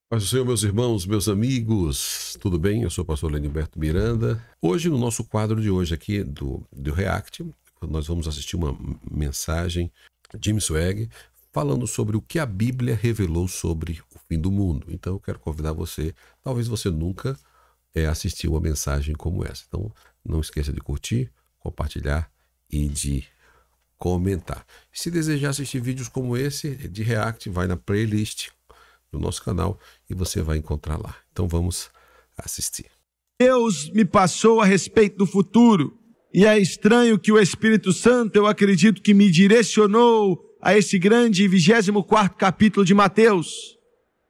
Paz do Senhor, meus irmãos, meus amigos, tudo bem? Eu sou o pastor Leniberto Miranda. Hoje, no nosso quadro de hoje aqui do React, nós vamos assistir uma mensagem de Jim Swag falando sobre o que a Bíblia revelou sobre o fim do mundo. Então, eu quero convidar você, talvez você nunca assistiu uma mensagem como essa. Então, não esqueça de curtir, compartilhar e de comentar. Se desejar assistir vídeos como esse de React, vai na playlist do nosso canal e você vai encontrar lá. Então vamos assistir. Deus me passou a respeito do futuro, e é estranho que o Espírito Santo, eu acredito que me direcionou a esse grande 24º capítulo de Mateus.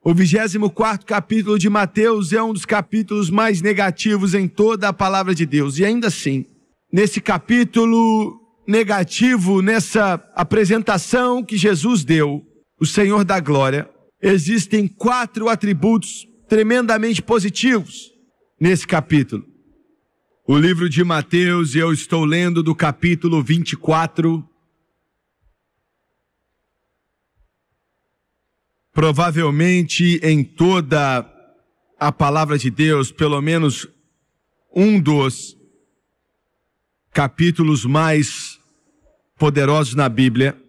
O 24º capítulo de Mateus é um dos capítulos mais negativos em toda a palavra de Deus, e ainda assim, nesse capítulo negativo, nessa apresentação que Jesus deu, o Senhor da Glória, existem 4 atributos tremendamente positivos nesse capítulo. O livro de Mateus, eu estou lendo do capítulo 24. Provavelmente em toda a palavra de Deus, pelo menos um dos capítulos mais poderosos na Bíblia.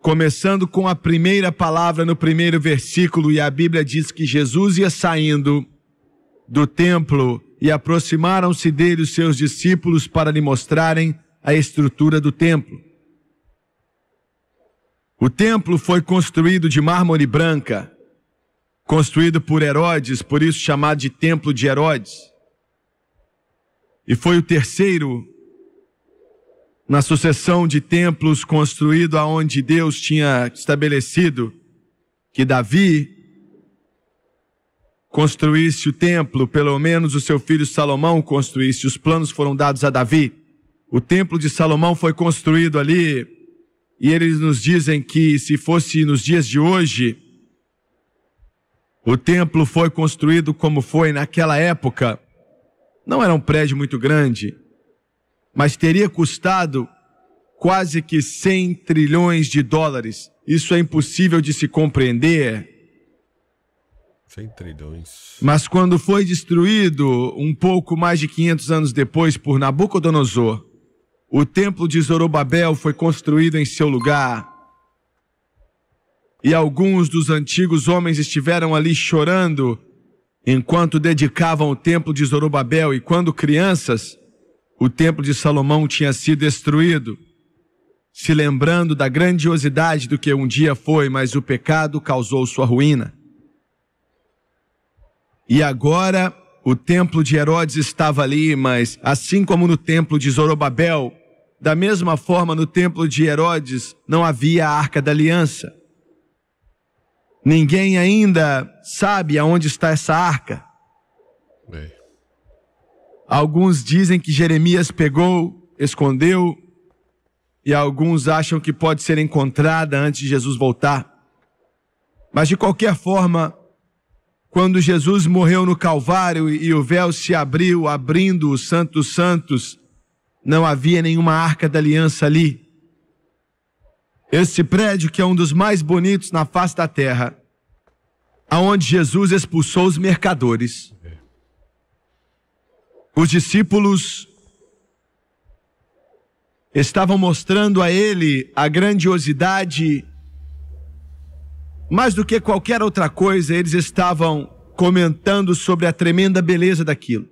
Começando com a primeira palavra no primeiro versículo, e a Bíblia diz que Jesus ia saindo do templo e aproximaram-se dele os seus discípulos para lhe mostrarem a estrutura do templo. O templo foi construído de mármore branca, construído por Herodes, por isso chamado de Templo de Herodes. E foi o terceiro na sucessão de templos construído aonde Deus tinha estabelecido que Davi construísse o templo, pelo menos o seu filho Salomão construísse. Os planos foram dados a Davi. O templo de Salomão foi construído ali, e eles nos dizem que se fosse nos dias de hoje, o templo foi construído como foi naquela época. Não era um prédio muito grande, mas teria custado quase que 100 trilhões de dólares. Isso é impossível de se compreender. 100 trilhões. Mas quando foi destruído, um pouco mais de 500 anos depois, por Nabucodonosor, o templo de Zorobabel foi construído em seu lugar. E alguns dos antigos homens estiveram ali chorando enquanto dedicavam o templo de Zorobabel, e quando crianças, o templo de Salomão tinha sido destruído, se lembrando da grandiosidade do que um dia foi, mas o pecado causou sua ruína. E agora o templo de Herodes estava ali, mas assim como no templo de Zorobabel, da mesma forma no templo de Herodes não havia a Arca da Aliança. Ninguém ainda sabe aonde está essa arca. Alguns dizem que Jeremias pegou, escondeu, e alguns acham que pode ser encontrada antes de Jesus voltar. Mas de qualquer forma, quando Jesus morreu no Calvário e o véu se abriu, abrindo o Santo dos Santos, não havia nenhuma Arca da Aliança ali. Esse prédio, que é um dos mais bonitos na face da terra, aonde Jesus expulsou os mercadores. Os discípulos estavam mostrando a ele a grandiosidade. Mais do que qualquer outra coisa, eles estavam comentando sobre a tremenda beleza daquilo.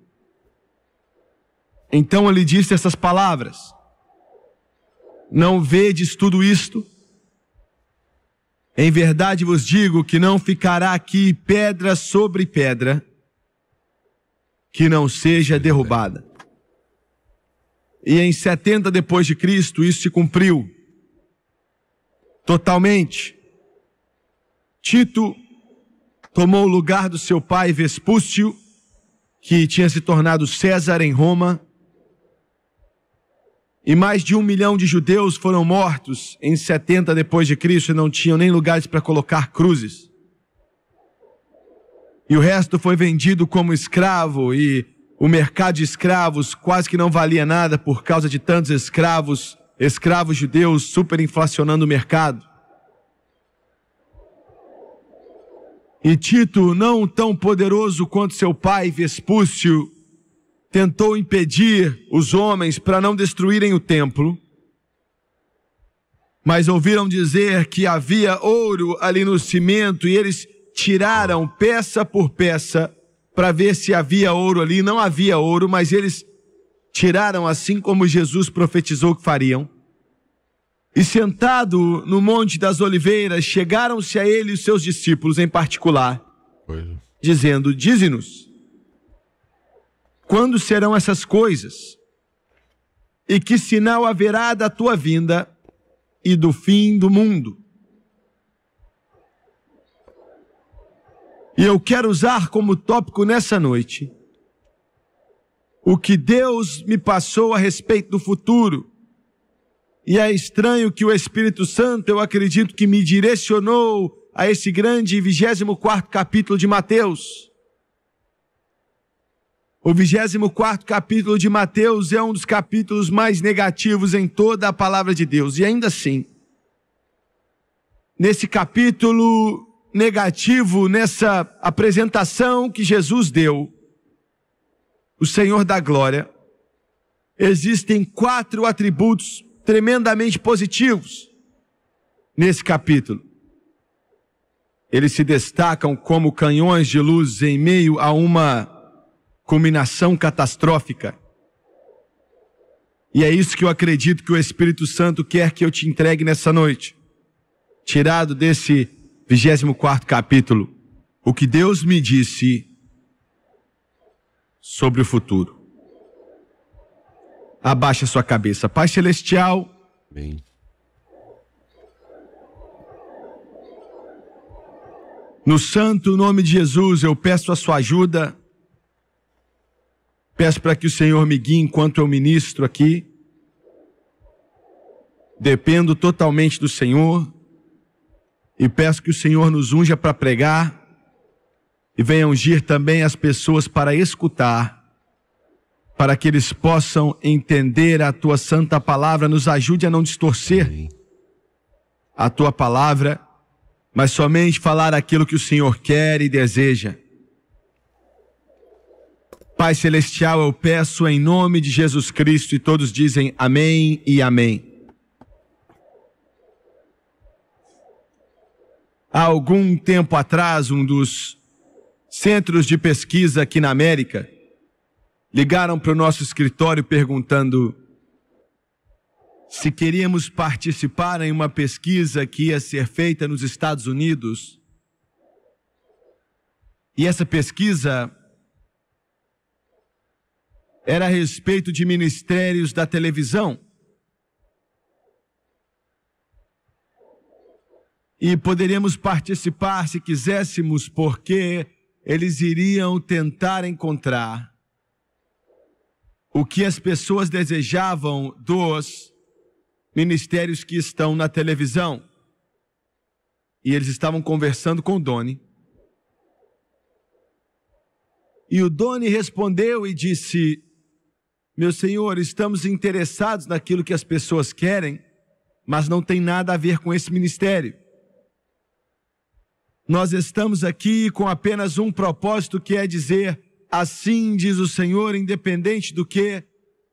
Então ele disse essas palavras: não vedes tudo isto? Em verdade vos digo que não ficará aqui pedra sobre pedra que não seja derrubada. E em 70 depois de Cristo isso se cumpriu totalmente. Tito tomou o lugar do seu pai Vespúcio, que tinha se tornado César em Roma, e mais de 1 milhão de judeus foram mortos em 70 depois de Cristo e não tinham nem lugares para colocar cruzes. E o resto foi vendido como escravo, e o mercado de escravos quase que não valia nada por causa de tantos escravos judeus superinflacionando o mercado. E Tito, não tão poderoso quanto seu pai Vespúcio, tentou impedir os homens para não destruírem o templo, mas ouviram dizer que havia ouro ali no cimento e eles tiraram peça por peça para ver se havia ouro ali. Não havia ouro, mas eles tiraram assim como Jesus profetizou que fariam. E sentado no Monte das Oliveiras, chegaram-se a ele os seus discípulos em particular, dizendo: dize-nos, quando serão essas coisas? E que sinal haverá da tua vinda e do fim do mundo? E eu quero usar como tópico nessa noite o que Deus me passou a respeito do futuro. E é estranho que o Espírito Santo, eu acredito que me direcionou a esse grande 24º capítulo de Mateus. O 24º capítulo de Mateus é um dos capítulos mais negativos em toda a palavra de Deus. E ainda assim, nesse capítulo negativo, nessa apresentação que Jesus deu, o Senhor da Glória, existem 4 atributos tremendamente positivos nesse capítulo. Eles se destacam como canhões de luz em meio a uma culminação catastrófica. E é isso que eu acredito que o Espírito Santo quer que eu te entregue nessa noite. Tirado desse 24º capítulo, o que Deus me disse sobre o futuro. Abaixa sua cabeça. Pai Celestial, amém. No santo nome de Jesus, eu peço a sua ajuda. Peço para que o Senhor me guie enquanto eu ministro aqui. Dependo totalmente do Senhor. E peço que o Senhor nos unja para pregar. E venha ungir também as pessoas para escutar, para que eles possam entender a tua santa palavra. Nos ajude a não distorcer a tua palavra, mas somente falar aquilo que o Senhor quer e deseja. Pai Celestial, eu peço em nome de Jesus Cristo, e todos dizem amém e amém. Há algum tempo atrás, um dos centros de pesquisa aqui na América ligaram para o nosso escritório perguntando se queríamos participar em uma pesquisa que ia ser feita nos Estados Unidos. E essa pesquisa era a respeito de ministérios da televisão. E poderíamos participar se quiséssemos, porque eles iriam tentar encontrar o que as pessoas desejavam dos ministérios que estão na televisão. E eles estavam conversando com o Doni. E o Doni respondeu e disse: meu senhor, estamos interessados naquilo que as pessoas querem, mas não tem nada a ver com esse ministério. Nós estamos aqui com apenas um propósito, que é dizer: assim diz o Senhor, independente do que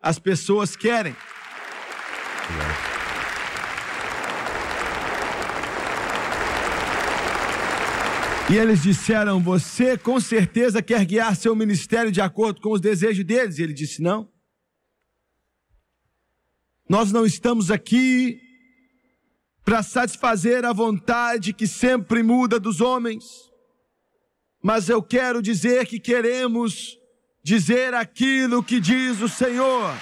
as pessoas querem. E eles disseram: você com certeza quer guiar seu ministério de acordo com os desejos deles? E ele disse: não. Nós não estamos aqui para satisfazer a vontade que sempre muda dos homens, mas eu quero dizer que queremos dizer aquilo que diz o Senhor.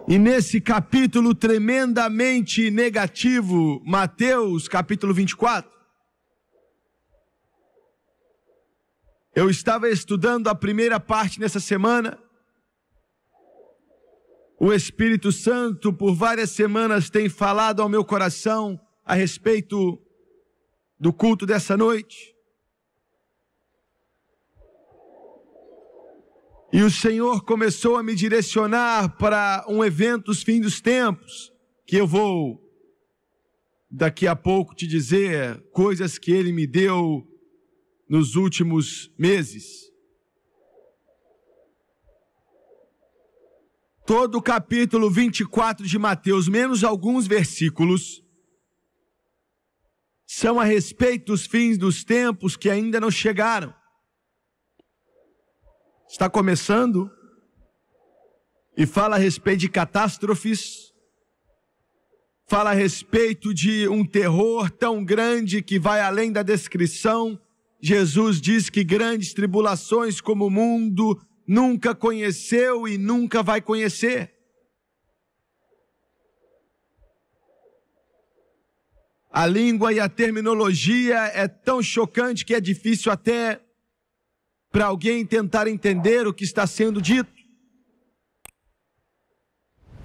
E nesse capítulo tremendamente negativo, Mateus capítulo 24, eu estava estudando a primeira parte nessa semana. O Espírito Santo, por várias semanas, tem falado ao meu coração a respeito do culto dessa noite. E o Senhor começou a me direcionar para um evento dos fins dos tempos, que eu vou daqui a pouco te dizer coisas que Ele me deu nos últimos meses. Todo o capítulo 24 de Mateus, menos alguns versículos, são a respeito dos fins dos tempos que ainda não chegaram. Está começando e fala a respeito de catástrofes, fala a respeito de um terror tão grande que vai além da descrição. Jesus diz que grandes tribulações como o mundo nunca conheceu e nunca vai conhecer. A língua e a terminologia é tão chocante que é difícil até para alguém tentar entender o que está sendo dito.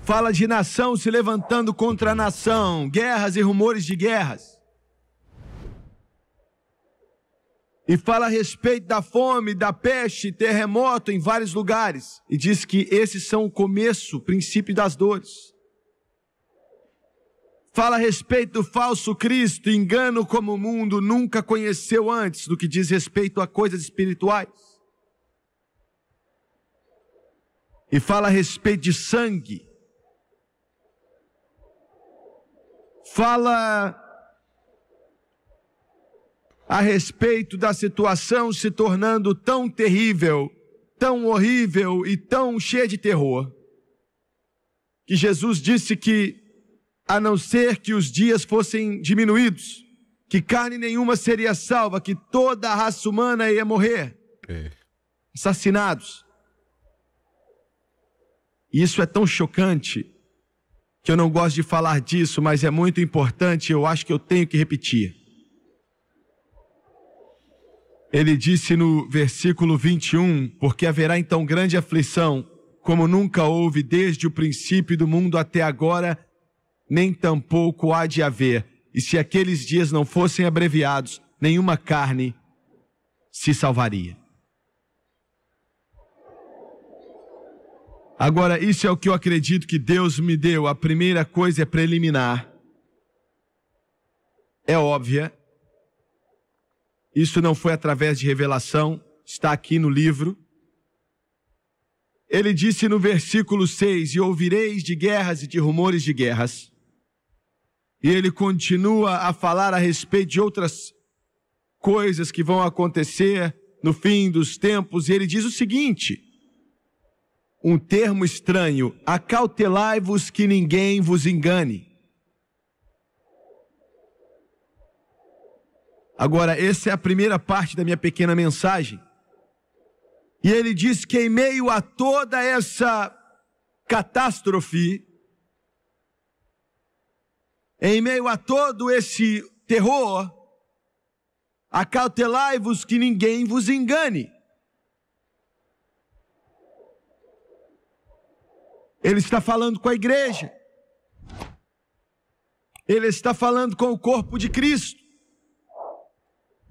Fala de nação se levantando contra nação, guerras e rumores de guerras. E fala a respeito da fome, da peste, terremoto em vários lugares. E diz que esses são o começo, o princípio das dores. Fala a respeito do falso Cristo, engano como o mundo nunca conheceu antes, no que diz respeito a coisas espirituais. E fala a respeito de sangue. Fala a respeito da situação se tornando tão terrível, tão horrível e tão cheia de terror, que Jesus disse que, a não ser que os dias fossem diminuídos, que carne nenhuma seria salva, que toda a raça humana ia morrer, assassinados. E isso é tão chocante que eu não gosto de falar disso, mas é muito importante, eu acho que eu tenho que repetir. Ele disse no versículo 21, porque haverá então grande aflição, como nunca houve desde o princípio do mundo até agora, nem tampouco há de haver. E se aqueles dias não fossem abreviados, nenhuma carne se salvaria. Agora, isso é o que eu acredito que Deus me deu. A primeira coisa é preliminar. É óbvia. Isso não foi através de revelação, está aqui no livro. Ele disse no versículo 6, e ouvireis de guerras e de rumores de guerras. E ele continua a falar a respeito de outras coisas que vão acontecer no fim dos tempos. E ele diz o seguinte, um termo estranho, acautelai-vos que ninguém vos engane. Agora, essa é a primeira parte da minha pequena mensagem. E ele diz que em meio a toda essa catástrofe, em meio a todo esse terror, acautelai-vos que ninguém vos engane. Ele está falando com a igreja. Ele está falando com o corpo de Cristo.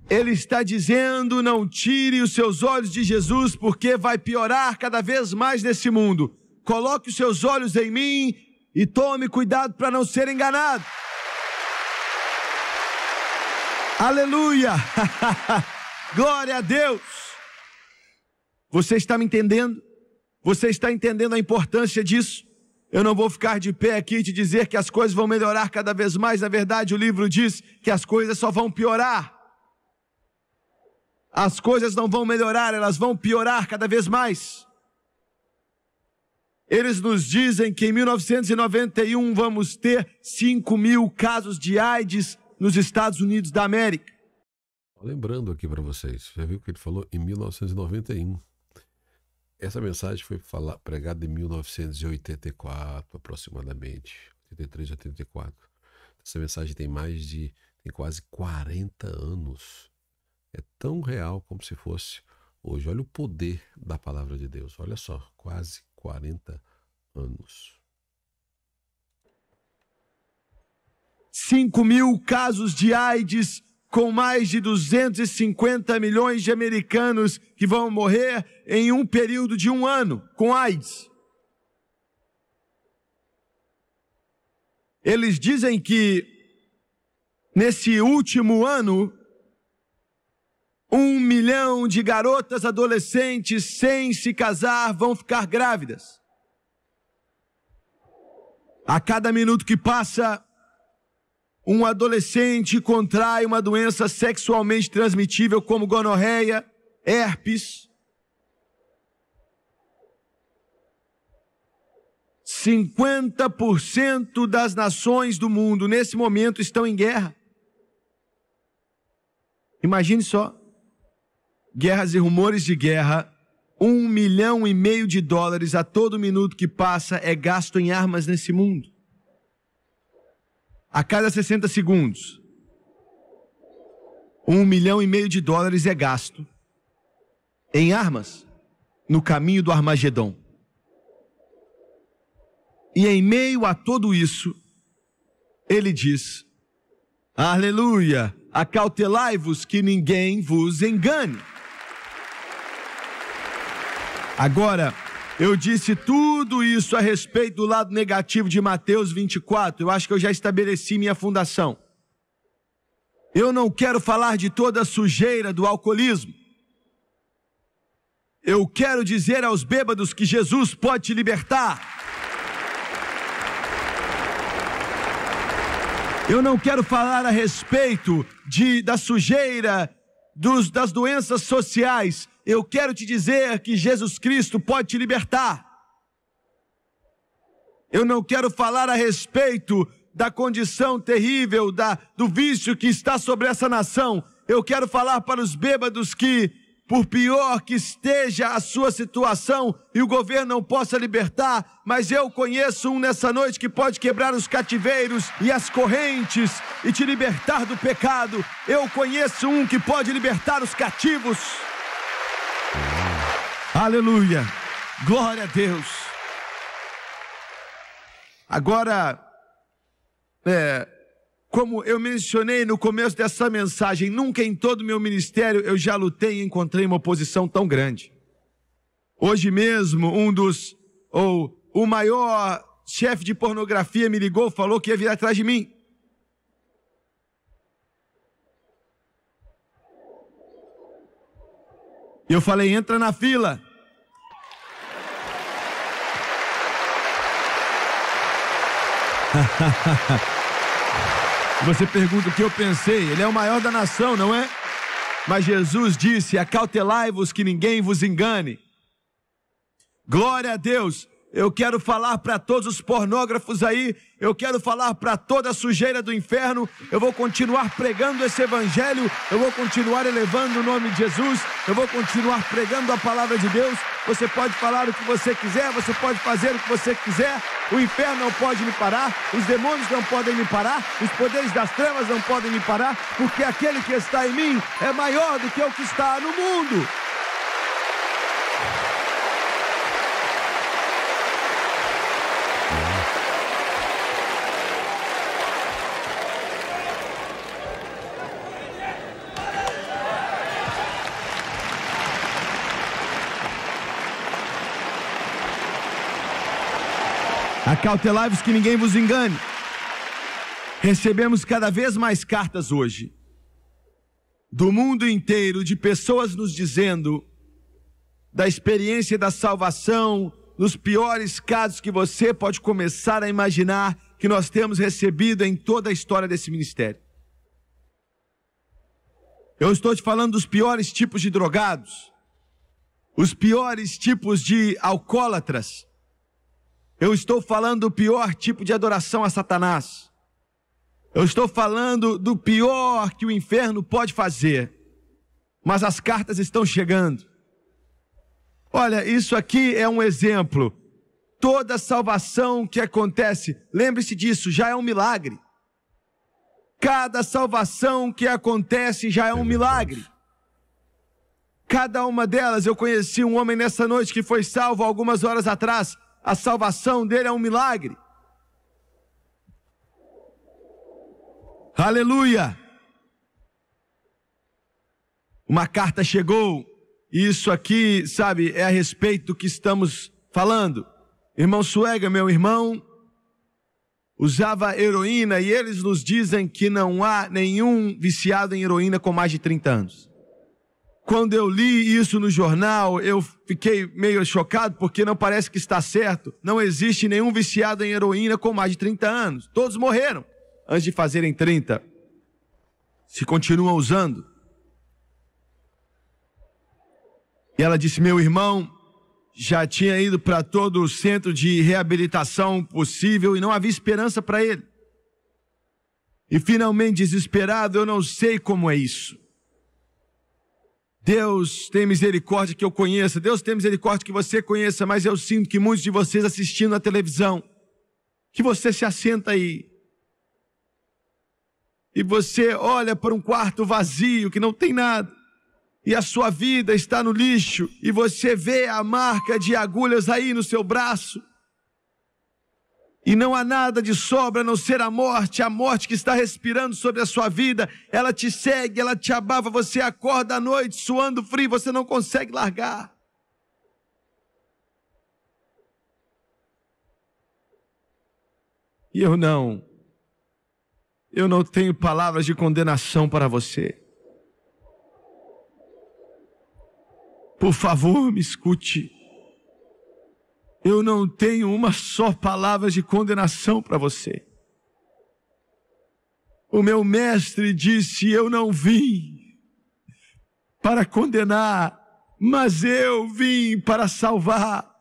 Ele está dizendo, não tire os seus olhos de Jesus, porque vai piorar cada vez mais nesse mundo. Coloque os seus olhos em mim e tome cuidado para não ser enganado. Aleluia! Glória a Deus! Você está me entendendo? Você está entendendo a importância disso? Eu não vou ficar de pé aqui e te dizer que as coisas vão melhorar cada vez mais. Na verdade, o livro diz que as coisas só vão piorar. As coisas não vão melhorar, elas vão piorar cada vez mais. Eles nos dizem que em 1991 vamos ter 5.000 casos de AIDS nos Estados Unidos da América. Lembrando aqui para vocês, já viu que ele falou em 1991. Essa mensagem foi pregada em 1984, aproximadamente, 83, 84. Essa mensagem tem quase 40 anos. É tão real como se fosse hoje. Olha o poder da palavra de Deus. Olha só, quase 40 anos. 5.000 casos de AIDS com mais de 250 milhões de americanos que vão morrer em um período de 1 ano com AIDS. Eles dizem que nesse último ano, 1 milhão de garotas adolescentes sem se casar vão ficar grávidas. A cada minuto que passa, um adolescente contrai uma doença sexualmente transmitível como gonorreia, herpes. 50% das nações do mundo nesse momento estão em guerra. Imagine só, guerras e rumores de guerra, $1,5 milhão a todo minuto que passa é gasto em armas nesse mundo. A cada 60 segundos, $1,5 milhão é gasto em armas no caminho do Armagedon. E em meio a tudo isso, ele diz, aleluia, acautelai-vos que ninguém vos engane. Agora, eu disse tudo isso a respeito do lado negativo de Mateus 24. Eu acho que eu já estabeleci minha fundação. Eu não quero falar de toda a sujeira do alcoolismo. Eu quero dizer aos bêbados que Jesus pode te libertar. Eu não quero falar a respeito da sujeira, das doenças sociais. Eu quero te dizer que Jesus Cristo pode te libertar. Eu não quero falar a respeito da condição terrível, do vício que está sobre essa nação. Eu quero falar para os bêbados que, por pior que esteja a sua situação e o governo não possa libertar, mas eu conheço um nessa noite que pode quebrar os cativeiros e as correntes e te libertar do pecado. Eu conheço um que pode libertar os cativos. Aleluia, glória a Deus. Agora, como eu mencionei no começo dessa mensagem, nunca em todo o meu ministério eu já lutei e encontrei uma oposição tão grande. Hoje mesmo, o maior chefe de pornografia me ligou, falou que ia vir atrás de mim. E eu falei, entra na fila. Você pergunta o que eu pensei. Ele é o maior da nação, não é? Mas Jesus disse, acautelai-vos que ninguém vos engane. Glória a Deus. Eu quero falar para todos os pornógrafos aí, eu quero falar para toda a sujeira do inferno, eu vou continuar pregando esse evangelho, eu vou continuar elevando o nome de Jesus, eu vou continuar pregando a palavra de Deus. Você pode falar o que você quiser, você pode fazer o que você quiser, o inferno não pode me parar, os demônios não podem me parar, os poderes das trevas não podem me parar, porque aquele que está em mim é maior do que o que está no mundo. Acautelai-vos que ninguém vos engane. Recebemos cada vez mais cartas hoje, do mundo inteiro, de pessoas nos dizendo da experiência da salvação, nos piores casos que você pode começar a imaginar, que nós temos recebido em toda a história desse ministério. Eu estou te falando dos piores tipos de drogados, os piores tipos de alcoólatras. Eu estou falando do pior tipo de adoração a Satanás. Eu estou falando do pior que o inferno pode fazer. Mas as cartas estão chegando. Olha, isso aqui é um exemplo. Toda salvação que acontece, lembre-se disso, já é um milagre. Cada salvação que acontece já é um milagre. Cada uma delas, eu conheci um homem nessa noite que foi salvo algumas horas atrás. A salvação dele é um milagre. Aleluia! uma carta chegou, e isso aqui, sabe, é a respeito do que estamos falando. Irmão Suega, meu irmão, usava heroína, e eles nos dizem que não há nenhum viciado em heroína com mais de 30 anos. Quando eu li isso no jornal, eu fiquei meio chocado, porque não parece que está certo. Não existe nenhum viciado em heroína com mais de 30 anos. Todos morreram antes de fazerem 30. Se continuam usando. E ela disse, meu irmão já tinha ido para todo o centro de reabilitação possível e não havia esperança para ele. E finalmente, desesperado, eu não sei como é isso. Deus tem misericórdia que eu conheça, Deus tem misericórdia que você conheça, mas eu sinto que muitos de vocês assistindo a televisão, que você se assenta aí, e você olha para um quarto vazio, que não tem nada, e a sua vida está no lixo, e você vê a marca de agulhas aí no seu braço, e não há nada de sobra a não ser a morte que está respirando sobre a sua vida. Ela te segue, ela te abafa, você acorda à noite suando frio, você não consegue largar. E eu não tenho palavras de condenação para você. Por favor, me escute. Eu não tenho uma só palavra de condenação para você. O meu mestre disse, eu não vim para condenar, mas eu vim para salvar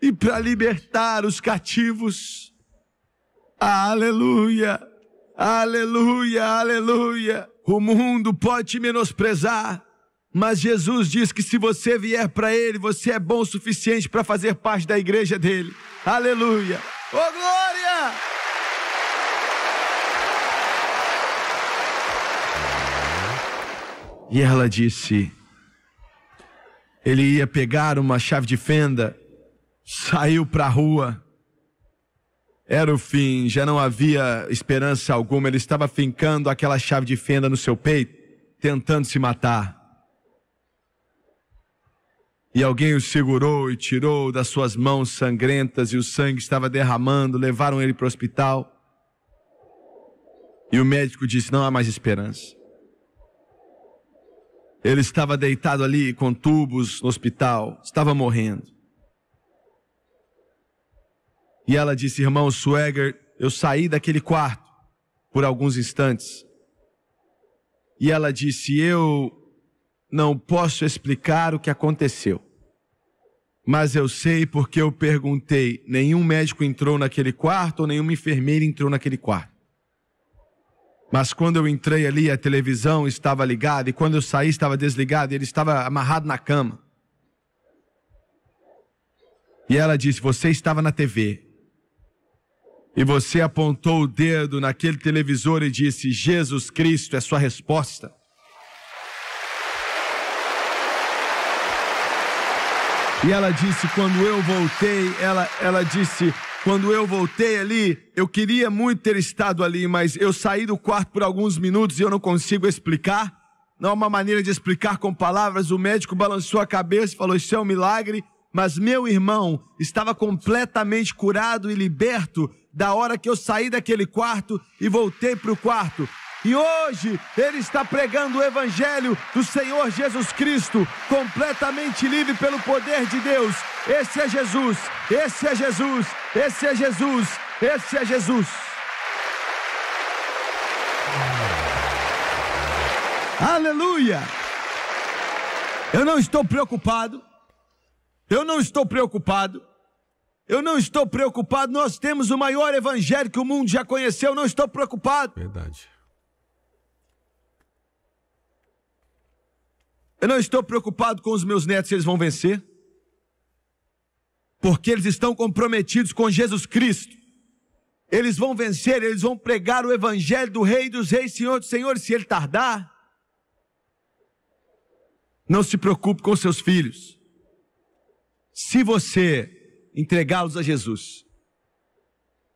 e para libertar os cativos. Aleluia, aleluia, aleluia. O mundo pode te menosprezar, mas Jesus diz que se você vier para Ele, você é bom o suficiente para fazer parte da igreja dEle. Aleluia! Oh, glória! E ela disse, ele ia pegar uma chave de fenda, saiu para a rua. Era o fim, já não havia esperança alguma. Ele estava fincando aquela chave de fenda no seu peito, tentando se matar. E alguém o segurou e tirou das suas mãos sangrentas, e o sangue estava derramando, levaram ele para o hospital. E o médico disse, não há mais esperança. Ele estava deitado ali com tubos no hospital, estava morrendo. E ela disse, irmão Swagger, eu saí daquele quarto por alguns instantes. E ela disse, eu não posso explicar o que aconteceu, mas eu sei porque eu perguntei. Nenhum médico entrou naquele quarto, ou nenhuma enfermeira entrou naquele quarto. Mas quando eu entrei ali, a televisão estava ligada, e quando eu saí estava desligada, e ele estava amarrado na cama. E ela disse, você estava na TV, e você apontou o dedo naquele televisor e disse, Jesus Cristo é sua resposta. E ela disse, quando eu voltei, ela disse, quando eu voltei ali, eu queria muito ter estado ali, mas eu saí do quarto por alguns minutos e eu não consigo explicar. Não há uma maneira de explicar com palavras. O médico balançou a cabeça e falou, isso é um milagre. Mas meu irmão estava completamente curado e liberto da hora que eu saí daquele quarto e voltei para o quarto. E hoje ele está pregando o evangelho do Senhor Jesus Cristo, completamente livre pelo poder de Deus. Esse é Jesus, esse é Jesus, esse é Jesus, esse é Jesus. Aleluia! Eu não estou preocupado. Eu não estou preocupado. Eu não estou preocupado. Nós temos o maior evangelho que o mundo já conheceu. Eu não estou preocupado. Verdade. Eu não estou preocupado com os meus netos, se eles vão vencer. Porque eles estão comprometidos com Jesus Cristo. Eles vão vencer, eles vão pregar o evangelho do Rei dos Reis, Senhor dos Senhores. Se ele tardar, não se preocupe com seus filhos. Se você entregá-los a Jesus,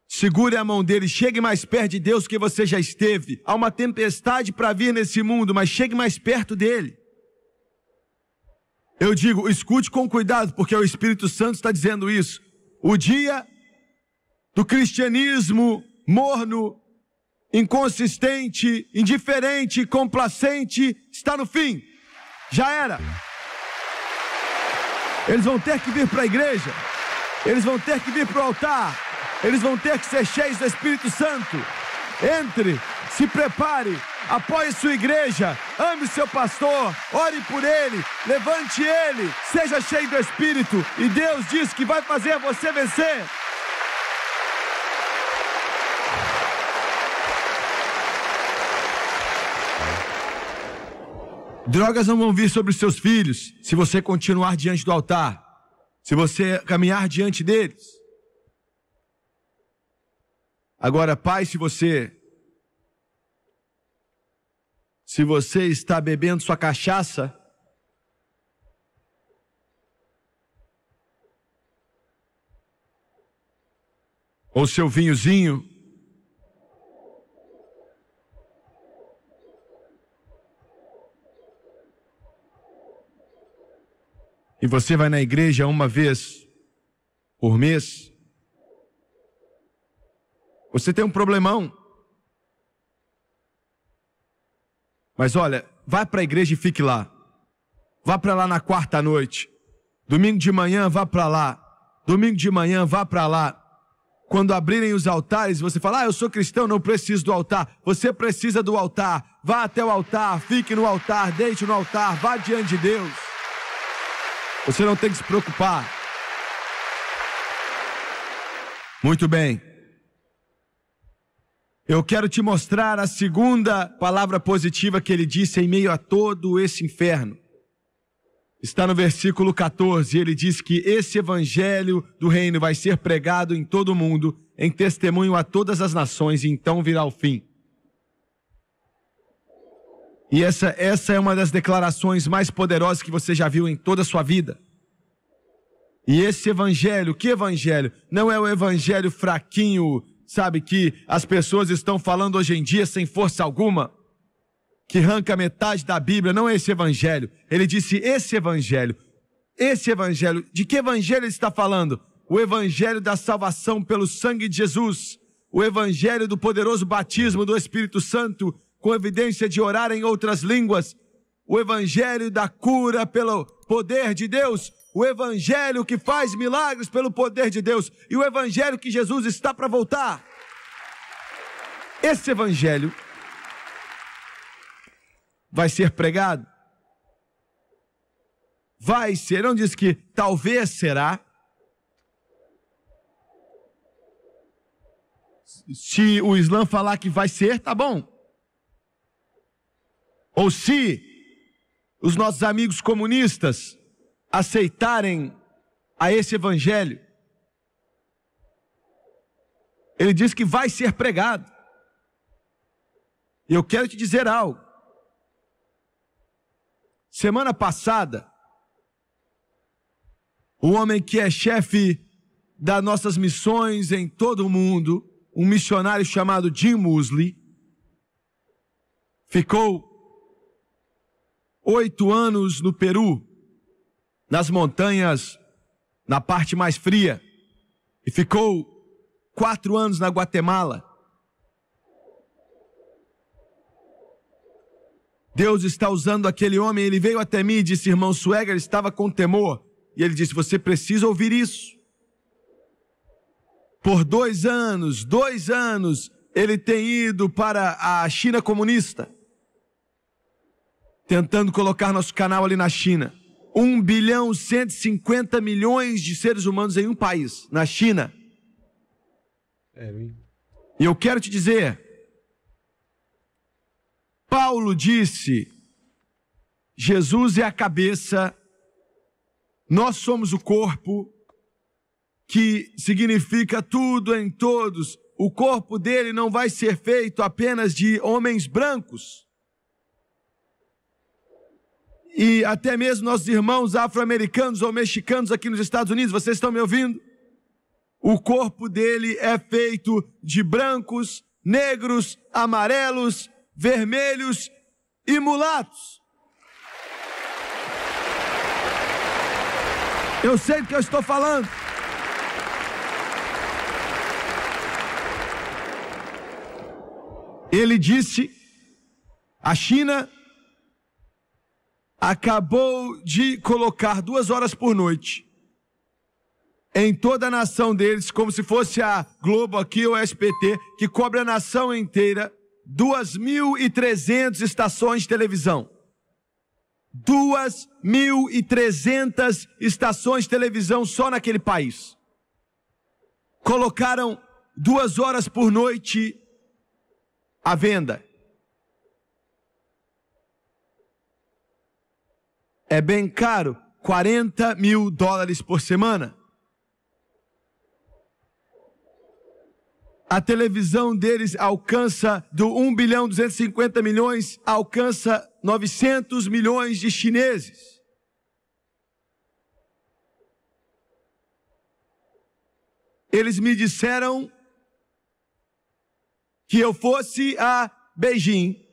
segure a mão dele, chegue mais perto de Deus que você já esteve. Há uma tempestade para vir nesse mundo, mas chegue mais perto dele. Eu digo, escute com cuidado, porque o Espírito Santo está dizendo isso. O dia do cristianismo morno, inconsistente, indiferente, complacente, está no fim. Já era. Eles vão ter que vir para a igreja. Eles vão ter que vir para o altar. Eles vão ter que ser cheios do Espírito Santo. Entre, se prepare, apoie sua igreja, ame seu pastor, ore por ele, levante ele, seja cheio do Espírito. E Deus diz que vai fazer você vencer. Drogas não vão vir sobre os seus filhos se você continuar diante do altar, se você caminhar diante deles. Agora, pai, se você está bebendo sua cachaça, ou seu vinhozinho, e você vai na igreja uma vez por mês, você tem um problemão. Mas olha, vá para a igreja e fique lá. Vá para lá na quarta noite. Domingo de manhã, vá para lá. Domingo de manhã, vá para lá. Quando abrirem os altares, você fala, eu sou cristão, não preciso do altar. Você precisa do altar. Vá até o altar, fique no altar, deite no altar, vá diante de Deus. Você não tem que se preocupar. Muito bem. Eu quero te mostrar a segunda palavra positiva que ele disse em meio a todo esse inferno. Está no versículo 14, ele diz que esse evangelho do reino vai ser pregado em todo o mundo, em testemunho a todas as nações, e então virá o fim. E essa é uma das declarações mais poderosas que você já viu em toda a sua vida. E esse evangelho, que evangelho? Não é o evangelho fraquinho, sabe, que as pessoas estão falando hoje em dia sem força alguma, que arranca metade da Bíblia. Não é esse evangelho. Ele disse esse evangelho. Esse evangelho. De que evangelho ele está falando? O evangelho da salvação pelo sangue de Jesus. O evangelho do poderoso batismo do Espírito Santo, com evidência de orar em outras línguas. O evangelho da cura pelo poder de Deus. O evangelho que faz milagres pelo poder de Deus. E o evangelho que Jesus está para voltar. Esse evangelho vai ser pregado. Vai ser, não diz que talvez será. Se o Islã falar que vai ser, tá bom. Ou se os nossos amigos comunistas aceitarem a esse evangelho, ele diz que vai ser pregado. E eu quero te dizer algo. Semana passada, o homem que é chefe das nossas missões em todo o mundo, um missionário chamado Jim Moseley, ficou 8 anos no Peru, nas montanhas, na parte mais fria, e ficou 4 anos na Guatemala. Deus está usando aquele homem. Ele veio até mim e disse, irmão Swagger, estava com temor, e ele disse, você precisa ouvir isso. Por 2 anos, ele tem ido para a China comunista, tentando colocar nosso canal ali na China. 1,150 bilhão de seres humanos em um país, na China. E eu quero te dizer, Paulo disse, Jesus é a cabeça, nós somos o corpo, que significa tudo em todos. O corpo dele não vai ser feito apenas de homens brancos. E até mesmo nossos irmãos afro-americanos ou mexicanos aqui nos Estados Unidos, vocês estão me ouvindo? O corpo dele é feito de brancos, negros, amarelos, vermelhos e mulatos. Eu sei do que eu estou falando. Ele disse, a China acabou de colocar 2 horas por noite em toda a nação deles, como se fosse a Globo aqui ou a SBT, que cobre a nação inteira, 2.300 estações de televisão. 2.300 estações de televisão só naquele país. Colocaram 2 horas por noite à venda. É bem caro, $40 mil por semana. A televisão deles alcança do 1.250 bilhões, alcança 900 milhões de chineses. Eles me disseram que eu fosse a Beijing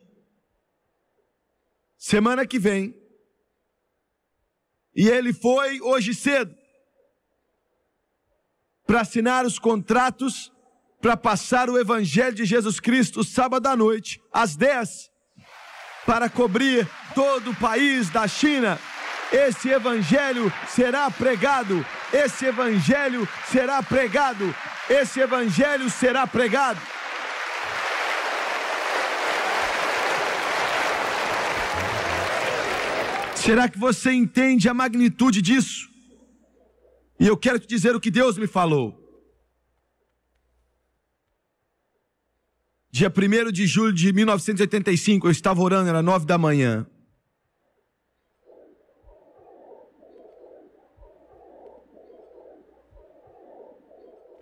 semana que vem. E ele foi hoje cedo para assinar os contratos para passar o Evangelho de Jesus Cristo sábado à noite, às 10, para cobrir todo o país da China. Esse Evangelho será pregado, esse Evangelho será pregado, esse Evangelho será pregado. Será que você entende a magnitude disso? E eu quero te dizer o que Deus me falou. Dia 1º de julho de 1985, eu estava orando, era 9 da manhã.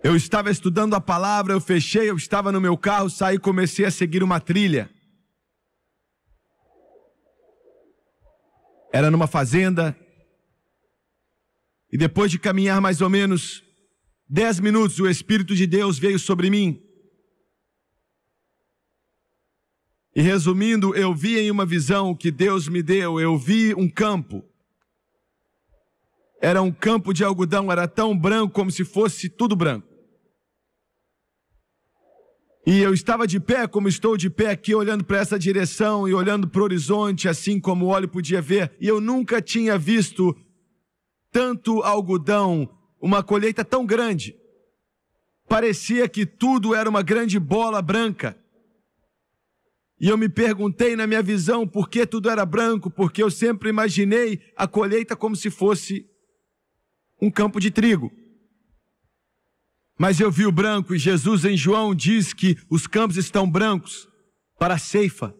Eu estava estudando a palavra, eu fechei, eu estava no meu carro, saí e comecei a seguir uma trilha. Era numa fazenda. E depois de caminhar mais ou menos 10 minutos, o Espírito de Deus veio sobre mim. E resumindo, eu vi em uma visão que Deus me deu, eu vi um campo. Era um campo de algodão, era tão branco como se fosse tudo branco. E eu estava de pé, como estou de pé aqui, olhando para essa direção e olhando para o horizonte, assim como o olho podia ver. E eu nunca tinha visto tanto algodão, uma colheita tão grande. Parecia que tudo era uma grande bola branca. E eu me perguntei na minha visão por que tudo era branco, porque eu sempre imaginei a colheita como se fosse um campo de trigo. Mas eu vi o branco, e Jesus em João diz que os campos estão brancos para a ceifa.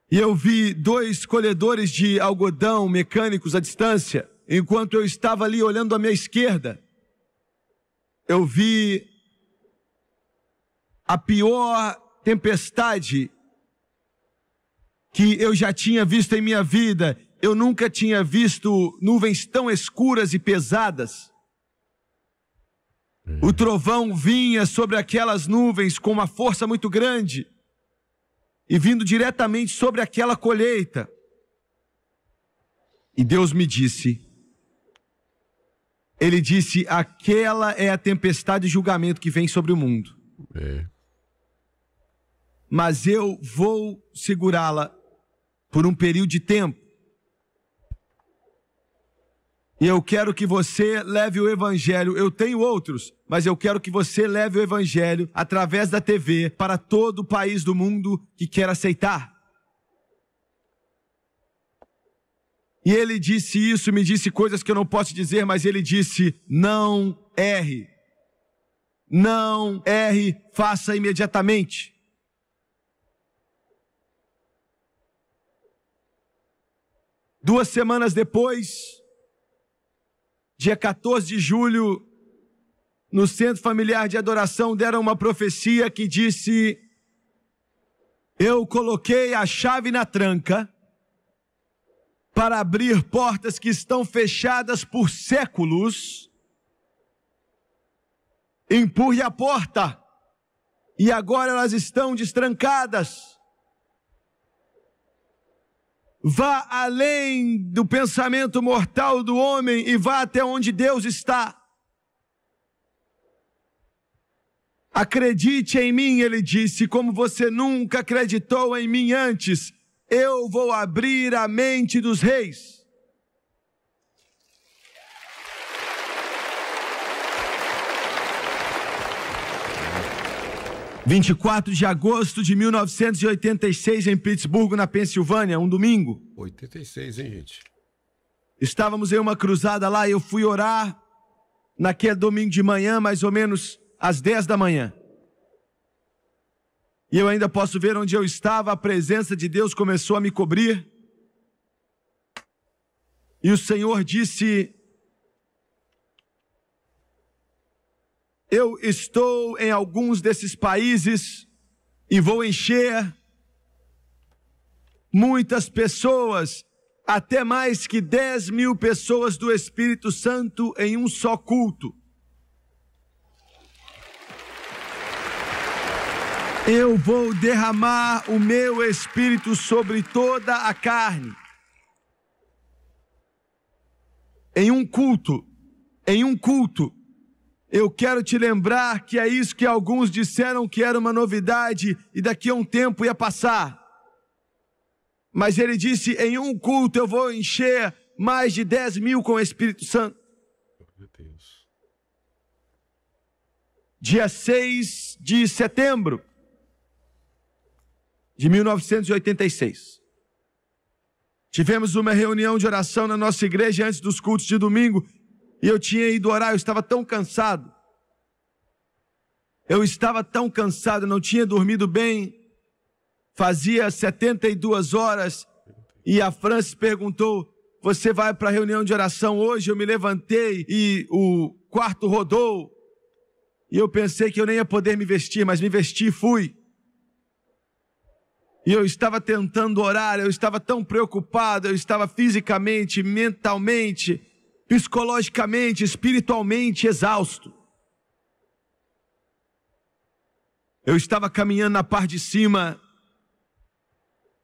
E eu vi 2 colhedores de algodão mecânicos à distância. Enquanto eu estava ali olhando à minha esquerda, eu vi a pior tempestade que eu já tinha visto em minha vida. Eu nunca tinha visto nuvens tão escuras e pesadas. O trovão vinha sobre aquelas nuvens com uma força muito grande e vindo diretamente sobre aquela colheita. E Deus me disse, Ele disse, aquela é a tempestade de julgamento que vem sobre o mundo. Mas eu vou segurá-la por um período de tempo. E eu quero que você leve o Evangelho. Eu tenho outros, mas eu quero que você leve o Evangelho através da TV para todo o país do mundo que quer aceitar. E ele disse isso, me disse coisas que eu não posso dizer, mas ele disse, não erre. Não erre, faça imediatamente. Duas semanas depois, dia 14 de julho, no Centro Familiar de Adoração, deram uma profecia que disse, eu coloquei a chave na tranca para abrir portas que estão fechadas por séculos. Empurre a porta, e agora elas estão destrancadas. Vá além do pensamento mortal do homem e vá até onde Deus está. Acredite em mim, ele disse, como você nunca acreditou em mim antes. Eu vou abrir a mente dos reis. (24 de agosto de 1986, em Pittsburgh, na Pensilvânia, um domingo. 86, hein, gente? Estávamos em uma cruzada lá e eu fui orar naquele domingo de manhã, mais ou menos às 10 da manhã. E eu ainda posso ver onde eu estava, a presença de Deus começou a me cobrir. E o Senhor disse: eu estou em alguns desses países e vou encher muitas pessoas, até mais que 10 mil pessoas do Espírito Santo em um só culto. Eu vou derramar o meu Espírito sobre toda a carne. Em um culto. Eu quero te lembrar que é isso que alguns disseram que era uma novidade e daqui a um tempo ia passar. Mas ele disse, em um culto eu vou encher mais de 10 mil com o Espírito Santo. Meu Deus. Dia 6 de setembro de 1986. Tivemos uma reunião de oração na nossa igreja antes dos cultos de domingo. E eu tinha ido orar, eu estava tão cansado. Não tinha dormido bem. Fazia 72 horas. E a Francis perguntou, você vai para a reunião de oração hoje? Eu me levantei e o quarto rodou. E eu pensei que eu nem ia poder me vestir, mas me vesti e fui. E eu estava tentando orar, eu estava tão preocupado, eu estava fisicamente, mentalmente, psicologicamente, espiritualmente exausto. Eu estava caminhando na parte de cima,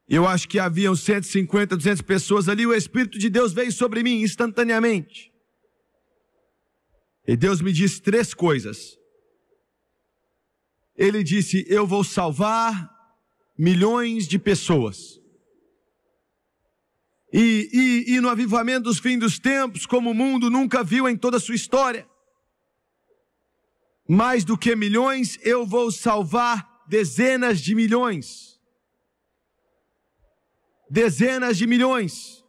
eu acho que haviam 150, 200 pessoas ali, o Espírito de Deus veio sobre mim instantaneamente. E Deus me disse 3 coisas. Ele disse, eu vou salvar milhões de pessoas. E no avivamento dos fins dos tempos, como o mundo nunca viu em toda a sua história, mais do que milhões, eu vou salvar dezenas de milhões. Dezenas de milhões.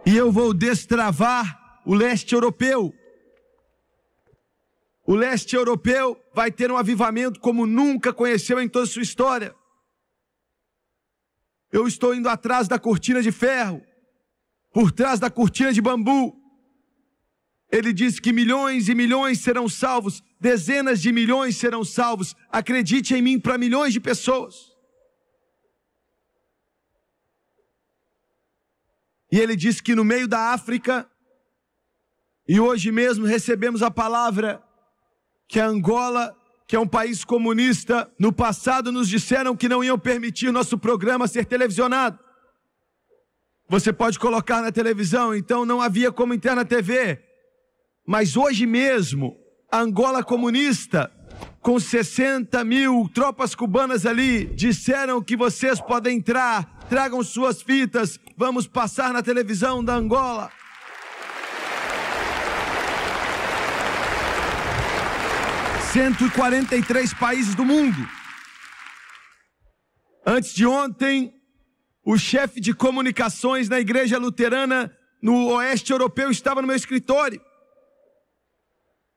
E eu vou destravar o leste europeu. O leste europeu vai ter um avivamento como nunca conheceu em toda a sua história. Eu estou indo atrás da cortina de ferro, por trás da cortina de bambu. Ele disse que milhões e milhões serão salvos, dezenas de milhões serão salvos. Acredite em mim para milhões de pessoas. E ele disse que no meio da África, e hoje mesmo recebemos a palavra que a Angola, que é um país comunista, no passado nos disseram que não iam permitir nosso programa ser televisionado. Você pode colocar na televisão, então não havia como entrar na TV. Mas hoje mesmo, a Angola comunista, com 60 mil tropas cubanas ali, disseram que vocês podem entrar, tragam suas fitas, vamos passar na televisão da Angola. 143 países do mundo. Antes de ontem, o chefe de comunicações na igreja luterana no oeste europeu estava no meu escritório.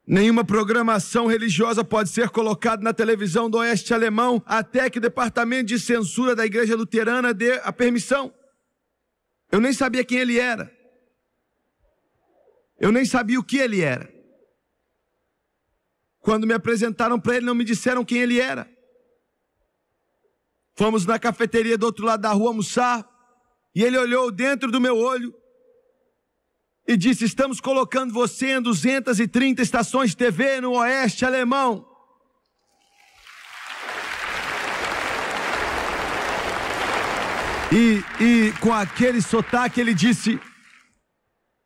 Nenhuma programação religiosa pode ser colocada na televisão do oeste alemão até que o departamento de censura da igreja luterana dê a permissão. Eu nem sabia quem ele era. Eu nem sabia o que ele era. Quando me apresentaram para ele, não me disseram quem ele era. Fomos na cafeteria do outro lado da rua almoçar, e ele olhou dentro do meu olho e disse, estamos colocando você em 230 estações de TV no oeste alemão. E com aquele sotaque ele disse: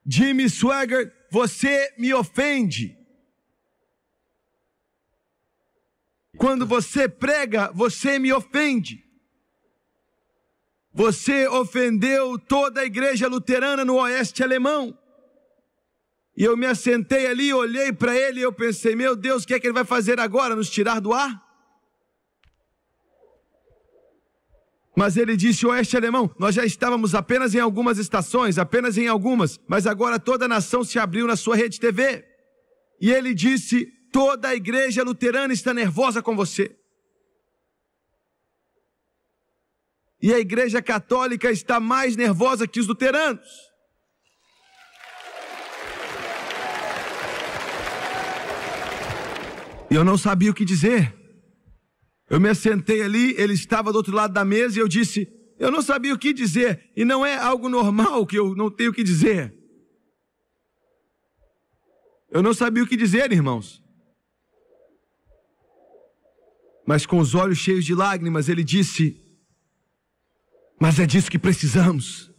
Jimmy Swaggart, você me ofende. Quando você prega, você me ofende. Você ofendeu toda a igreja luterana no oeste alemão. E eu me assentei ali, olhei para ele e eu pensei: meu Deus, o que é que ele vai fazer agora? Nos tirar do ar? Mas ele disse: oeste alemão, nós já estávamos apenas em algumas estações, apenas em algumas, mas agora toda a nação se abriu na sua rede TV. E ele disse: toda a igreja luterana está nervosa com você. E a igreja católica está mais nervosa que os luteranos. E eu não sabia o que dizer. Eu me assentei ali, ele estava do outro lado da mesa e eu disse: eu não sabia o que dizer. E não é algo normal que eu não tenho o que dizer. Eu não sabia o que dizer, irmãos. Mas com os olhos cheios de lágrimas, ele disse: mas é disso que precisamos.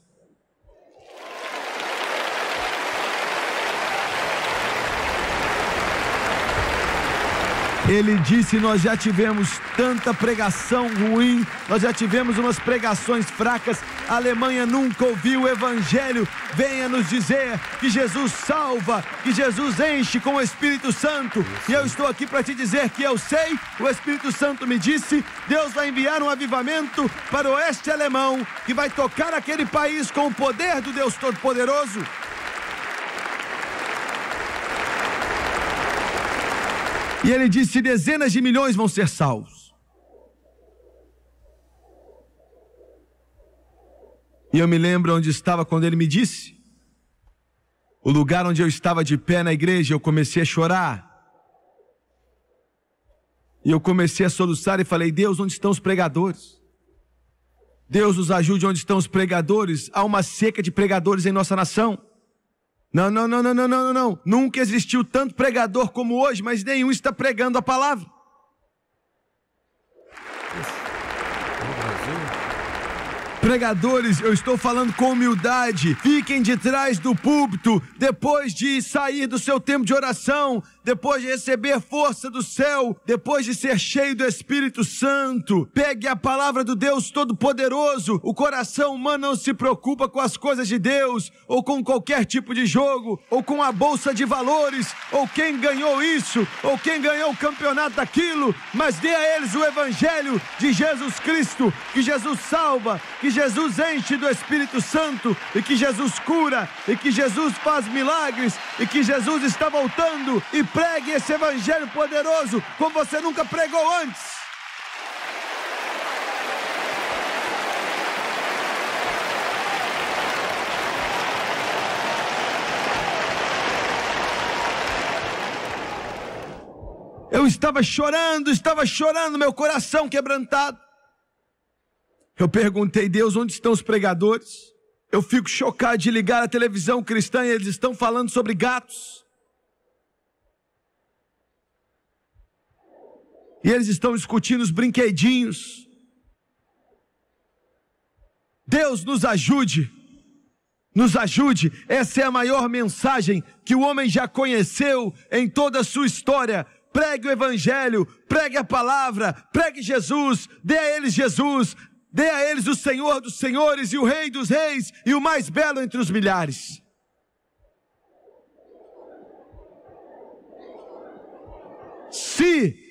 Ele disse: nós já tivemos tanta pregação ruim, nós já tivemos umas pregações fracas, a Alemanha nunca ouviu o Evangelho. Venha nos dizer que Jesus salva, que Jesus enche com o Espírito Santo. E eu estou aqui para te dizer que eu sei, o Espírito Santo me disse, Deus vai enviar um avivamento para o oeste alemão, que vai tocar aquele país com o poder do Deus Todo-Poderoso. E ele disse: dezenas de milhões vão ser salvos. E eu me lembro onde estava quando ele me disse. O lugar onde eu estava de pé na igreja, eu comecei a chorar. E eu comecei a soluçar e falei: Deus, onde estão os pregadores? Deus nos ajude, onde estão os pregadores? Há uma seca de pregadores em nossa nação. Não. Nunca existiu tanto pregador como hoje, mas nenhum está pregando a palavra. Pregadores, eu estou falando com humildade, fiquem de trás do púlpito, depois de sair do seu tempo de oração, depois de receber força do céu, depois de ser cheio do Espírito Santo, pegue a palavra do Deus Todo-Poderoso. O coração humano não se preocupa com as coisas de Deus, ou com qualquer tipo de jogo, ou com a bolsa de valores, ou quem ganhou isso, ou quem ganhou o campeonato daquilo, mas dê a eles o Evangelho de Jesus Cristo, que Jesus salva, que Jesus enche do Espírito Santo, e que Jesus cura, e que Jesus faz milagres, e que Jesus está voltando. E pregue esse Evangelho poderoso como você nunca pregou antes. Eu estava chorando, meu coração quebrantado. Eu perguntei: Deus, onde estão os pregadores? Eu fico chocado de ligar a televisão cristã e eles estão falando sobre gatos. E eles estão discutindo os brinquedinhos. Deus nos ajude. Nos ajude. Essa é a maior mensagem que o homem já conheceu em toda a sua história. Pregue o Evangelho, pregue a palavra, pregue Jesus, dê a eles Jesus. Dê a eles o Senhor dos senhores e o Rei dos reis e o mais belo entre os milhares. Se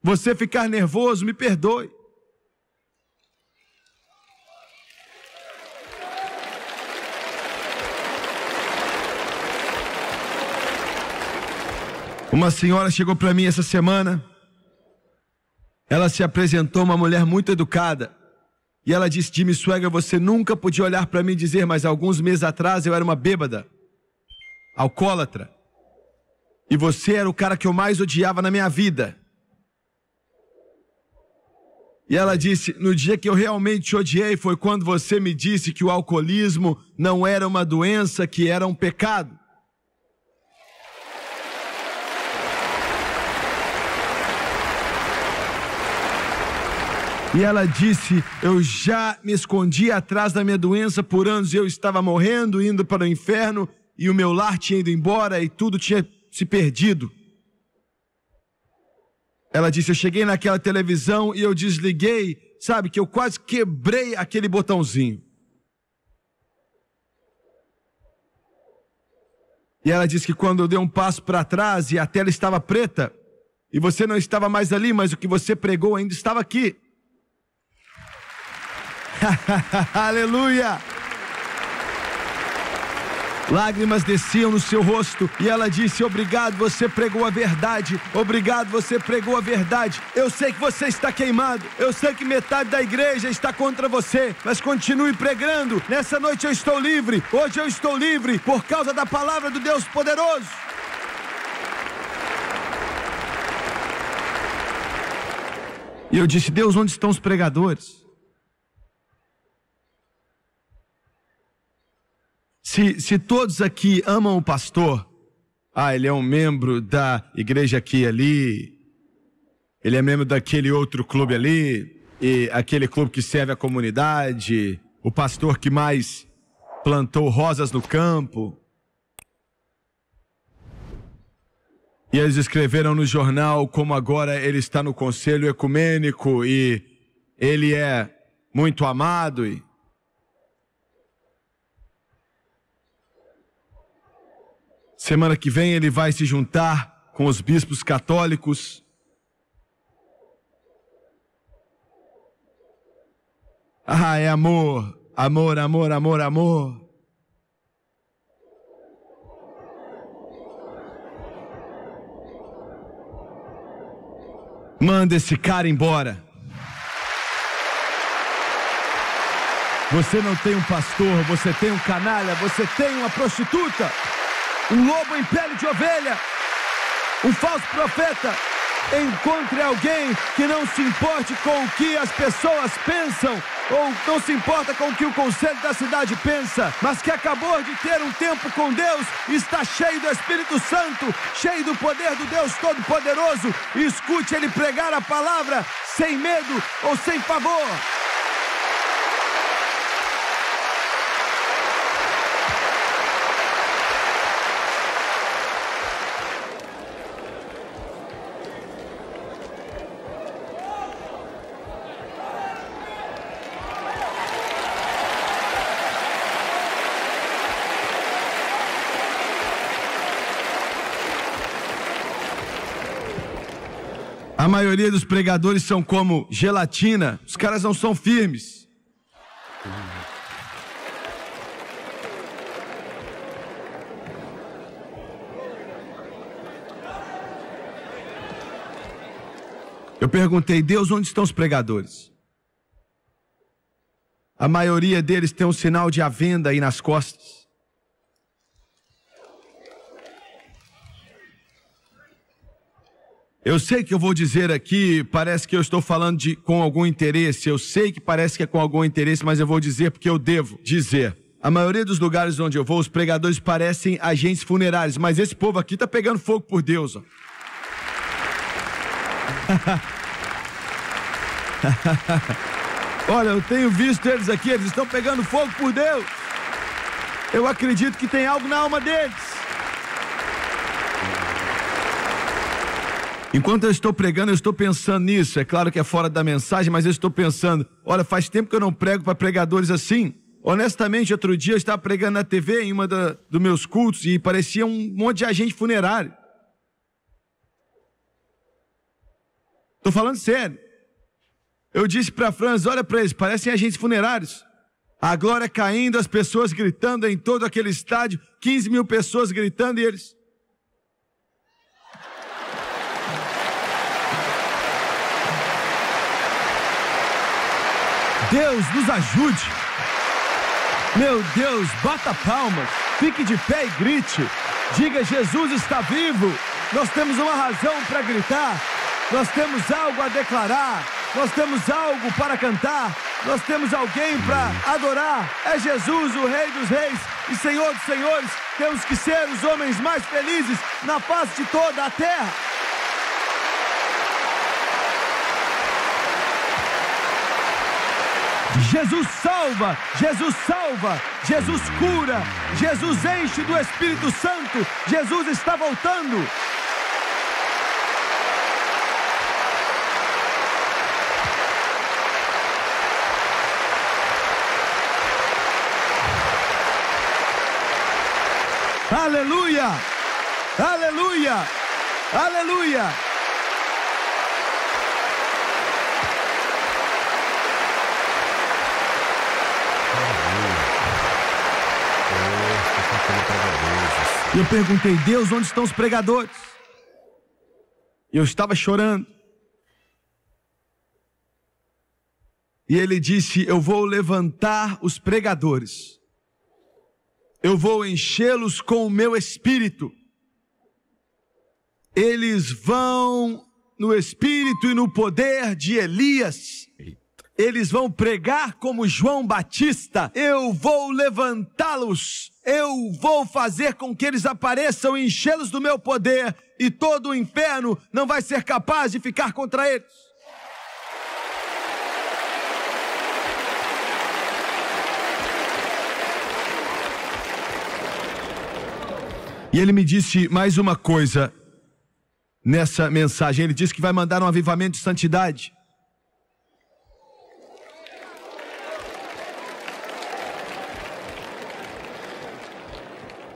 você ficar nervoso, me perdoe. Uma senhora chegou para mim essa semana. Ela se apresentou, uma mulher muito educada. E ela disse: Jimmy Swaggart, você nunca podia olhar para mim e dizer, mas alguns meses atrás eu era uma bêbada, alcoólatra. E você era o cara que eu mais odiava na minha vida. E ela disse: no dia que eu realmente te odiei foi quando você me disse que o alcoolismo não era uma doença, que era um pecado. E ela disse: eu já me escondi atrás da minha doença por anos, eu estava morrendo, indo para o inferno, e o meu lar tinha ido embora e tudo tinha se perdido. Ela disse: eu cheguei naquela televisão e eu desliguei, sabe, que eu quase quebrei aquele botãozinho. E ela disse que quando eu dei um passo para trás e a tela estava preta, e você não estava mais ali, mas o que você pregou ainda estava aqui. Aleluia! Lágrimas desciam no seu rosto e ela disse: obrigado, você pregou a verdade. Obrigado, você pregou a verdade. Eu sei que você está queimado, eu sei que metade da igreja está contra você, mas continue pregando. Nessa noite eu estou livre, hoje eu estou livre por causa da palavra do Deus poderoso. E eu disse: Deus, onde estão os pregadores? Se todos aqui amam o pastor, ele é um membro da igreja aqui e ali, ele é membro daquele outro clube ali, e aquele clube que serve a comunidade, o pastor que mais plantou rosas no campo. E eles escreveram no jornal como agora ele está no conselho ecumênico e ele é muito amado e... semana que vem ele vai se juntar com os bispos católicos. É amor, amor, amor, amor, amor. Manda esse cara embora. Você não tem um pastor, você tem um canalha, você tem uma prostituta. Um lobo em pele de ovelha, um falso profeta. Encontre alguém que não se importe com o que as pessoas pensam, ou não se importa com o que o conselho da cidade pensa, mas que acabou de ter um tempo com Deus, está cheio do Espírito Santo, cheio do poder do Deus Todo-Poderoso, e escute ele pregar a palavra sem medo ou sem pavor. A maioria dos pregadores são como gelatina, os caras não são firmes. Eu perguntei: Deus, onde estão os pregadores? A maioria deles tem um sinal de à venda aí nas costas. Eu sei que eu vou dizer aqui, parece que eu estou falando com algum interesse, eu sei que parece que é com algum interesse, mas eu vou dizer porque eu devo dizer. A maioria dos lugares onde eu vou, os pregadores parecem agentes funerários, mas esse povo aqui está pegando fogo por Deus. Ó. Olha, eu tenho visto eles aqui, eles estão pegando fogo por Deus. Eu acredito que tem algo na alma deles. Enquanto eu estou pregando, eu estou pensando nisso. É claro que é fora da mensagem, mas eu estou pensando: olha, faz tempo que eu não prego para pregadores assim. Honestamente, outro dia eu estava pregando na TV em uma dos meus cultos e parecia um monte de agente funerário. Estou falando sério. Eu disse para a Franz: olha para eles, parecem agentes funerários. A glória caindo, as pessoas gritando em todo aquele estádio, 15 mil pessoas gritando e eles... Deus nos ajude. Meu Deus, bata palmas, fique de pé e grite. Diga: Jesus está vivo. Nós temos uma razão para gritar. Nós temos algo a declarar. Nós temos algo para cantar. Nós temos alguém para adorar. É Jesus, o Rei dos Reis e Senhor dos Senhores. Temos que ser os homens mais felizes na face de toda a terra. Jesus salva, Jesus salva, Jesus cura, Jesus enche do Espírito Santo, Jesus está voltando. Aleluia, aleluia, aleluia. E eu perguntei: Deus, onde estão os pregadores? E eu estava chorando. E ele disse: eu vou levantar os pregadores. Eu vou enchê-los com o meu espírito. Eles vão no espírito e no poder de Elias. Eles vão pregar como João Batista. Eu vou levantá-los. Eu vou fazer com que eles apareçam e enchê-los do meu poder. E todo o inferno não vai ser capaz de ficar contra eles. E ele me disse mais uma coisa nessa mensagem. Ele disse que vai mandar um avivamento de santidade.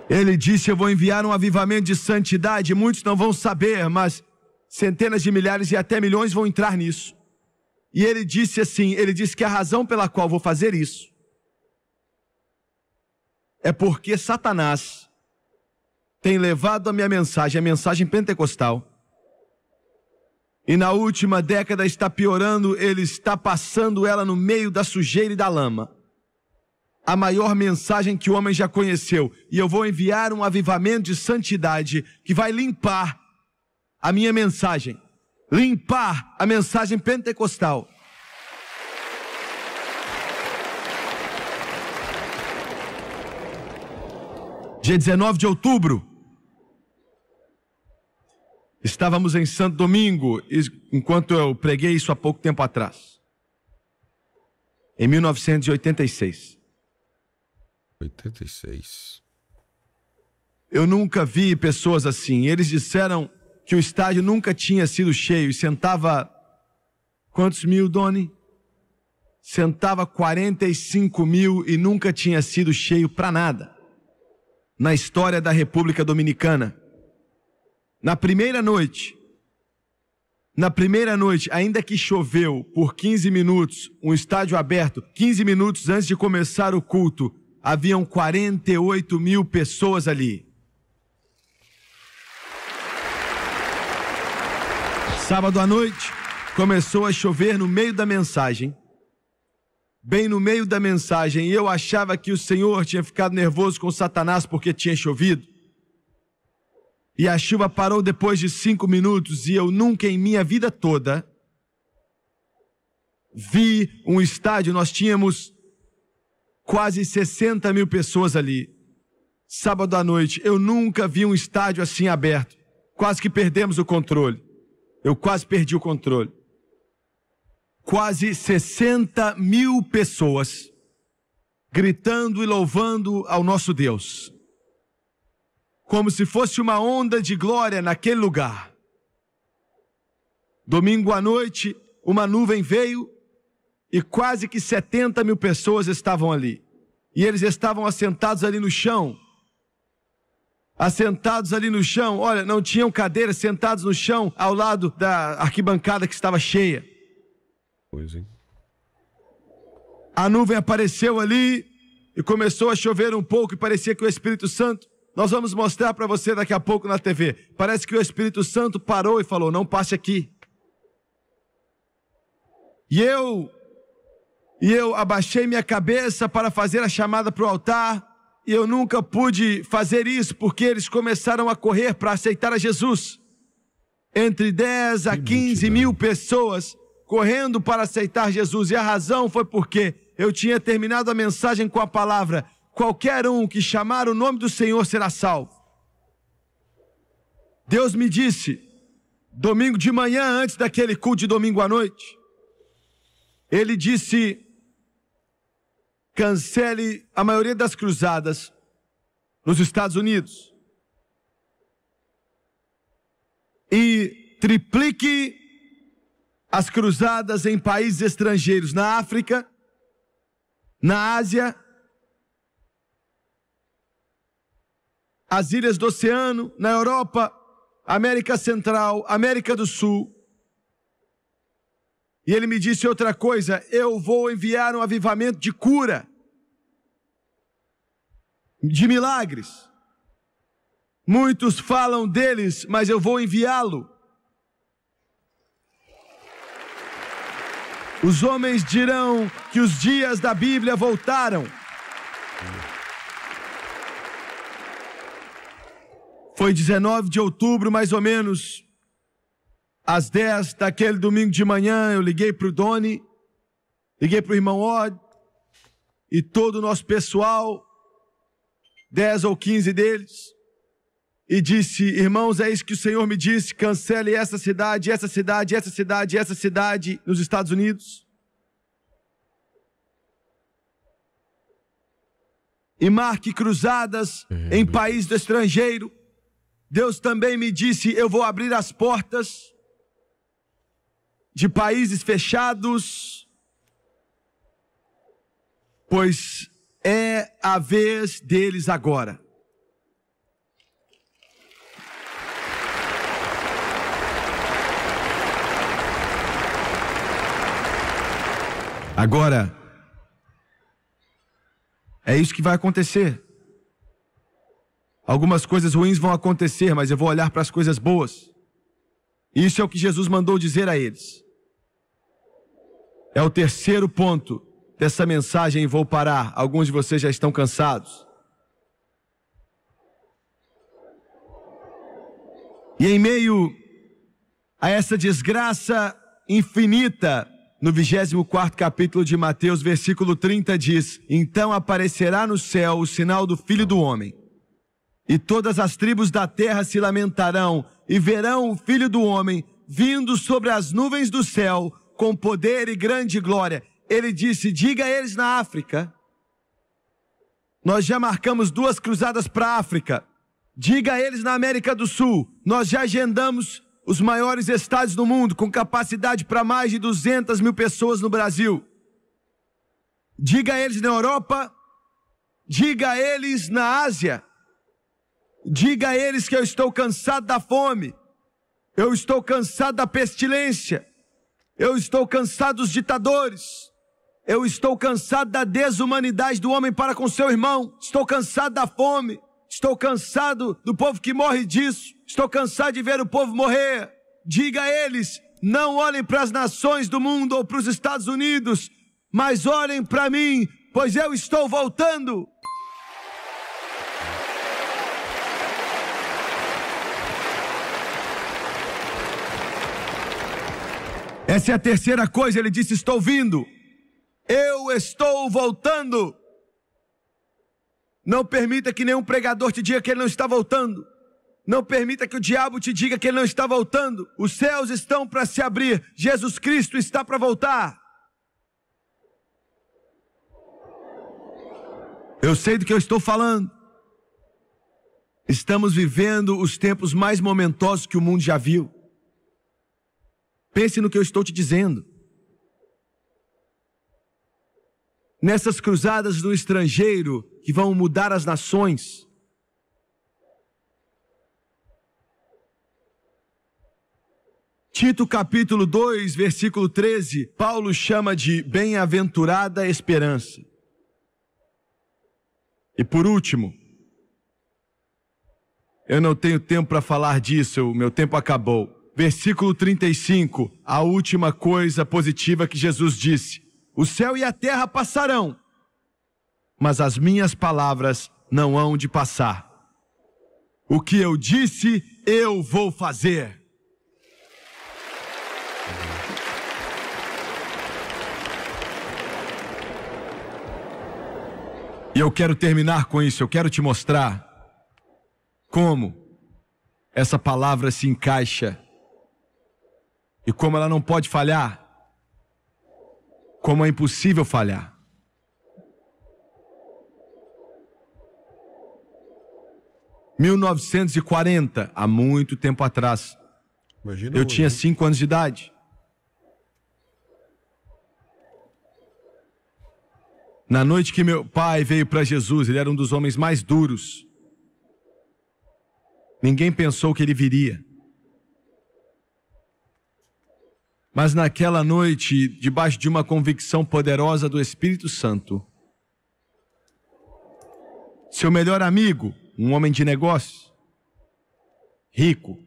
Ele disse: eu vou enviar um avivamento de santidade. Muitos não vão saber, mas centenas de milhares e até milhões vão entrar nisso. E ele disse assim, ele disse que a razão pela qual vou fazer isso é porque Satanás tem levado a minha mensagem, a mensagem pentecostal, e na última década está piorando. Ele está passando ela no meio da sujeira e da lama. A maior mensagem que o homem já conheceu. E eu vou enviar um avivamento de santidade que vai limpar a minha mensagem. Limpar a mensagem pentecostal. Dia 19 de outubro, estávamos em Santo Domingo, enquanto eu preguei isso há pouco tempo atrás. Em 1986. 86. Eu nunca vi pessoas assim. Eles disseram que o estádio nunca tinha sido cheio. E sentava... Quantos mil, Doni? Sentava 45 mil e nunca tinha sido cheio para nada. Na história da República Dominicana. Na primeira noite, ainda que choveu por 15 minutos, um estádio aberto, 15 minutos antes de começar o culto, haviam 48 mil pessoas ali. Sábado à noite, começou a chover no meio da mensagem. Bem no meio da mensagem, e eu achava que o Senhor tinha ficado nervoso com Satanás porque tinha chovido. E a chuva parou depois de 5 minutos, e eu nunca em minha vida toda vi um estádio. Nós tínhamos quase 60 mil pessoas ali. Sábado à noite, eu nunca vi um estádio assim aberto. Quase que perdemos o controle. Eu quase perdi o controle. Quase 60 mil pessoas gritando e louvando ao nosso Deus. Como se fosse uma onda de glória naquele lugar. Domingo à noite, uma nuvem veio e quase que 70 mil pessoas estavam ali. E eles estavam assentados ali no chão. Assentados ali no chão, olha, não tinham cadeiras, sentados no chão, ao lado da arquibancada que estava cheia. Pois, hein? A nuvem apareceu ali e começou a chover um pouco e parecia que o Espírito Santo... Nós vamos mostrar para você daqui a pouco na TV. Parece que o Espírito Santo parou e falou: não passe aqui. E eu abaixei minha cabeça para fazer a chamada para o altar. E eu nunca pude fazer isso porque eles começaram a correr para aceitar a Jesus. Entre 10 a 15 mil pessoas correndo para aceitar Jesus. E a razão foi porque eu tinha terminado a mensagem com a palavra: qualquer um que chamar o nome do Senhor será salvo. Deus me disse, domingo de manhã, antes daquele culto de domingo à noite, Ele disse: cancele a maioria das cruzadas nos Estados Unidos e triplique as cruzadas em países estrangeiros, na África, na Ásia, as ilhas do oceano, na Europa, América Central, América do Sul. E ele me disse outra coisa: eu vou enviar um avivamento de cura, de milagres. Muitos falam deles, mas eu vou enviá-lo. Os homens dirão que os dias da Bíblia voltaram. Foi 19 de outubro, mais ou menos, às 10 daquele domingo de manhã, eu liguei para o Doni, liguei para o irmão Odd e todo o nosso pessoal, 10 ou 15 deles, e disse: irmãos, é isso que o Senhor me disse, cancele essa cidade, essa cidade, essa cidade, essa cidade nos Estados Unidos. E marque cruzadas em país do estrangeiro. Deus também me disse: eu vou abrir as portas de países fechados, pois é a vez deles agora. Agora, é isso que vai acontecer. Algumas coisas ruins vão acontecer, mas eu vou olhar para as coisas boas. Isso é o que Jesus mandou dizer a eles. É o terceiro ponto dessa mensagem e vou parar. Alguns de vocês já estão cansados. E em meio a essa desgraça infinita, no 24º capítulo de Mateus, versículo 30 diz: então aparecerá no céu o sinal do Filho do Homem, e todas as tribos da terra se lamentarão, e verão o Filho do Homem vindo sobre as nuvens do céu, com poder e grande glória. Ele disse: diga a eles na África. Nós já marcamos 2 cruzadas para a África. Diga a eles na América do Sul. Nós já agendamos os maiores estádios do mundo, com capacidade para mais de 200 mil pessoas no Brasil. Diga a eles na Europa. Diga a eles na Ásia. Diga a eles que eu estou cansado da fome. Eu estou cansado da pestilência. Eu estou cansado dos ditadores. Eu estou cansado da desumanidade do homem para com seu irmão. Estou cansado da fome. Estou cansado do povo que morre disso. Estou cansado de ver o povo morrer. Diga a eles: não olhem para as nações do mundo ou para os Estados Unidos, mas olhem para mim, pois eu estou voltando. Essa é a terceira coisa. Ele disse: estou vindo. Eu estou voltando. Não permita que nenhum pregador te diga que ele não está voltando. Não permita que o diabo te diga que ele não está voltando. Os céus estão para se abrir. Jesus Cristo está para voltar. Eu sei do que eu estou falando. Estamos vivendo os tempos mais momentosos que o mundo já viu. Pense no que eu estou te dizendo. Nessas cruzadas no estrangeiro que vão mudar as nações. Tito capítulo 2, versículo 13, Paulo chama de bem-aventurada esperança. E por último, eu não tenho tempo para falar disso, o meu tempo acabou. Versículo 35, a última coisa positiva que Jesus disse: o céu e a terra passarão, mas as minhas palavras não hão de passar. O que eu disse, eu vou fazer. E eu quero terminar com isso. Eu quero te mostrar como essa palavra se encaixa e como ela não pode falhar, como é impossível falhar. 1940, há muito tempo atrás. Imagina Eu hoje, tinha hein? 5 anos de idade. Na noite que meu pai veio para Jesus, ele era um dos homens mais duros. Ninguém pensou que ele viria. Mas naquela noite, debaixo de uma convicção poderosa do Espírito Santo, seu melhor amigo, um homem de negócios, rico,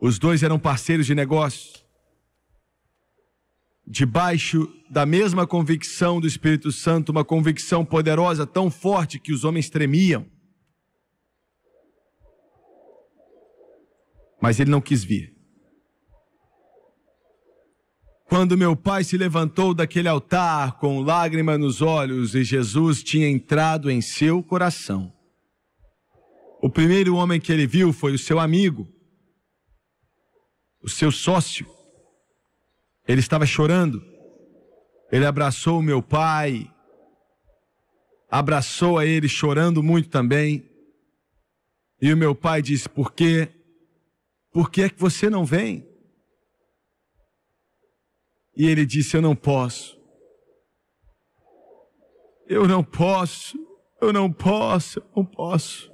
os dois eram parceiros de negócios, debaixo da mesma convicção do Espírito Santo, uma convicção poderosa, tão forte que os homens tremiam. Mas ele não quis vir. Quando meu pai se levantou daquele altar com lágrima nos olhos e Jesus tinha entrado em seu coração, o primeiro homem que ele viu foi o seu amigo, o seu sócio. Ele estava chorando. Ele abraçou o meu pai, abraçou a ele chorando muito também. E o meu pai disse: por quê? Por que é que você não vem? E ele disse: eu não posso. Eu não posso. Eu não posso. Eu não posso.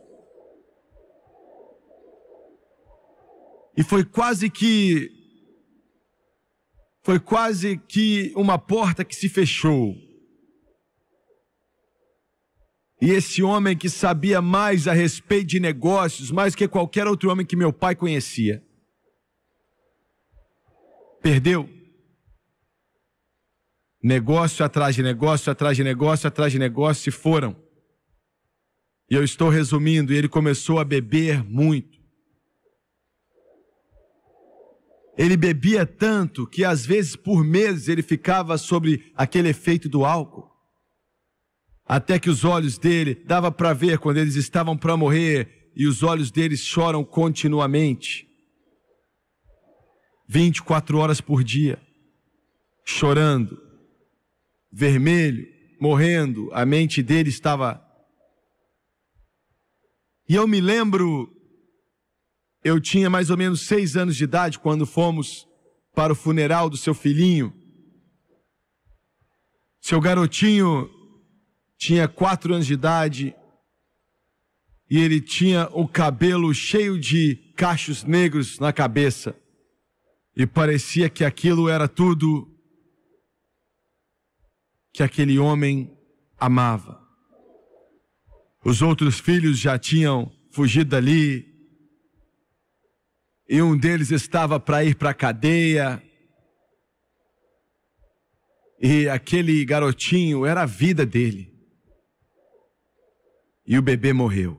E foi quase que uma porta que se fechou. E esse homem que sabia mais a respeito de negócios, mais que qualquer outro homem que meu pai conhecia, perdeu. Negócio atrás de negócio, atrás de negócio, atrás de negócio, se foram. E eu estou resumindo, e ele começou a beber muito. Ele bebia tanto que às vezes por meses ele ficava sobre aquele efeito do álcool. Até que os olhos dele, dava para ver quando eles estavam para morrer, e os olhos deles choram continuamente. 24 horas por dia, chorando, vermelho, morrendo, a mente dele estava... E eu me lembro... Eu tinha mais ou menos 6 anos de idade quando fomos para o funeral do seu filhinho. Seu garotinho tinha 4 anos de idade e ele tinha o cabelo cheio de cachos negros na cabeça. E parecia que aquilo era tudo que aquele homem amava. Os outros filhos já tinham fugido dali. E um deles estava para ir para a cadeia. E aquele garotinho era a vida dele. E o bebê morreu.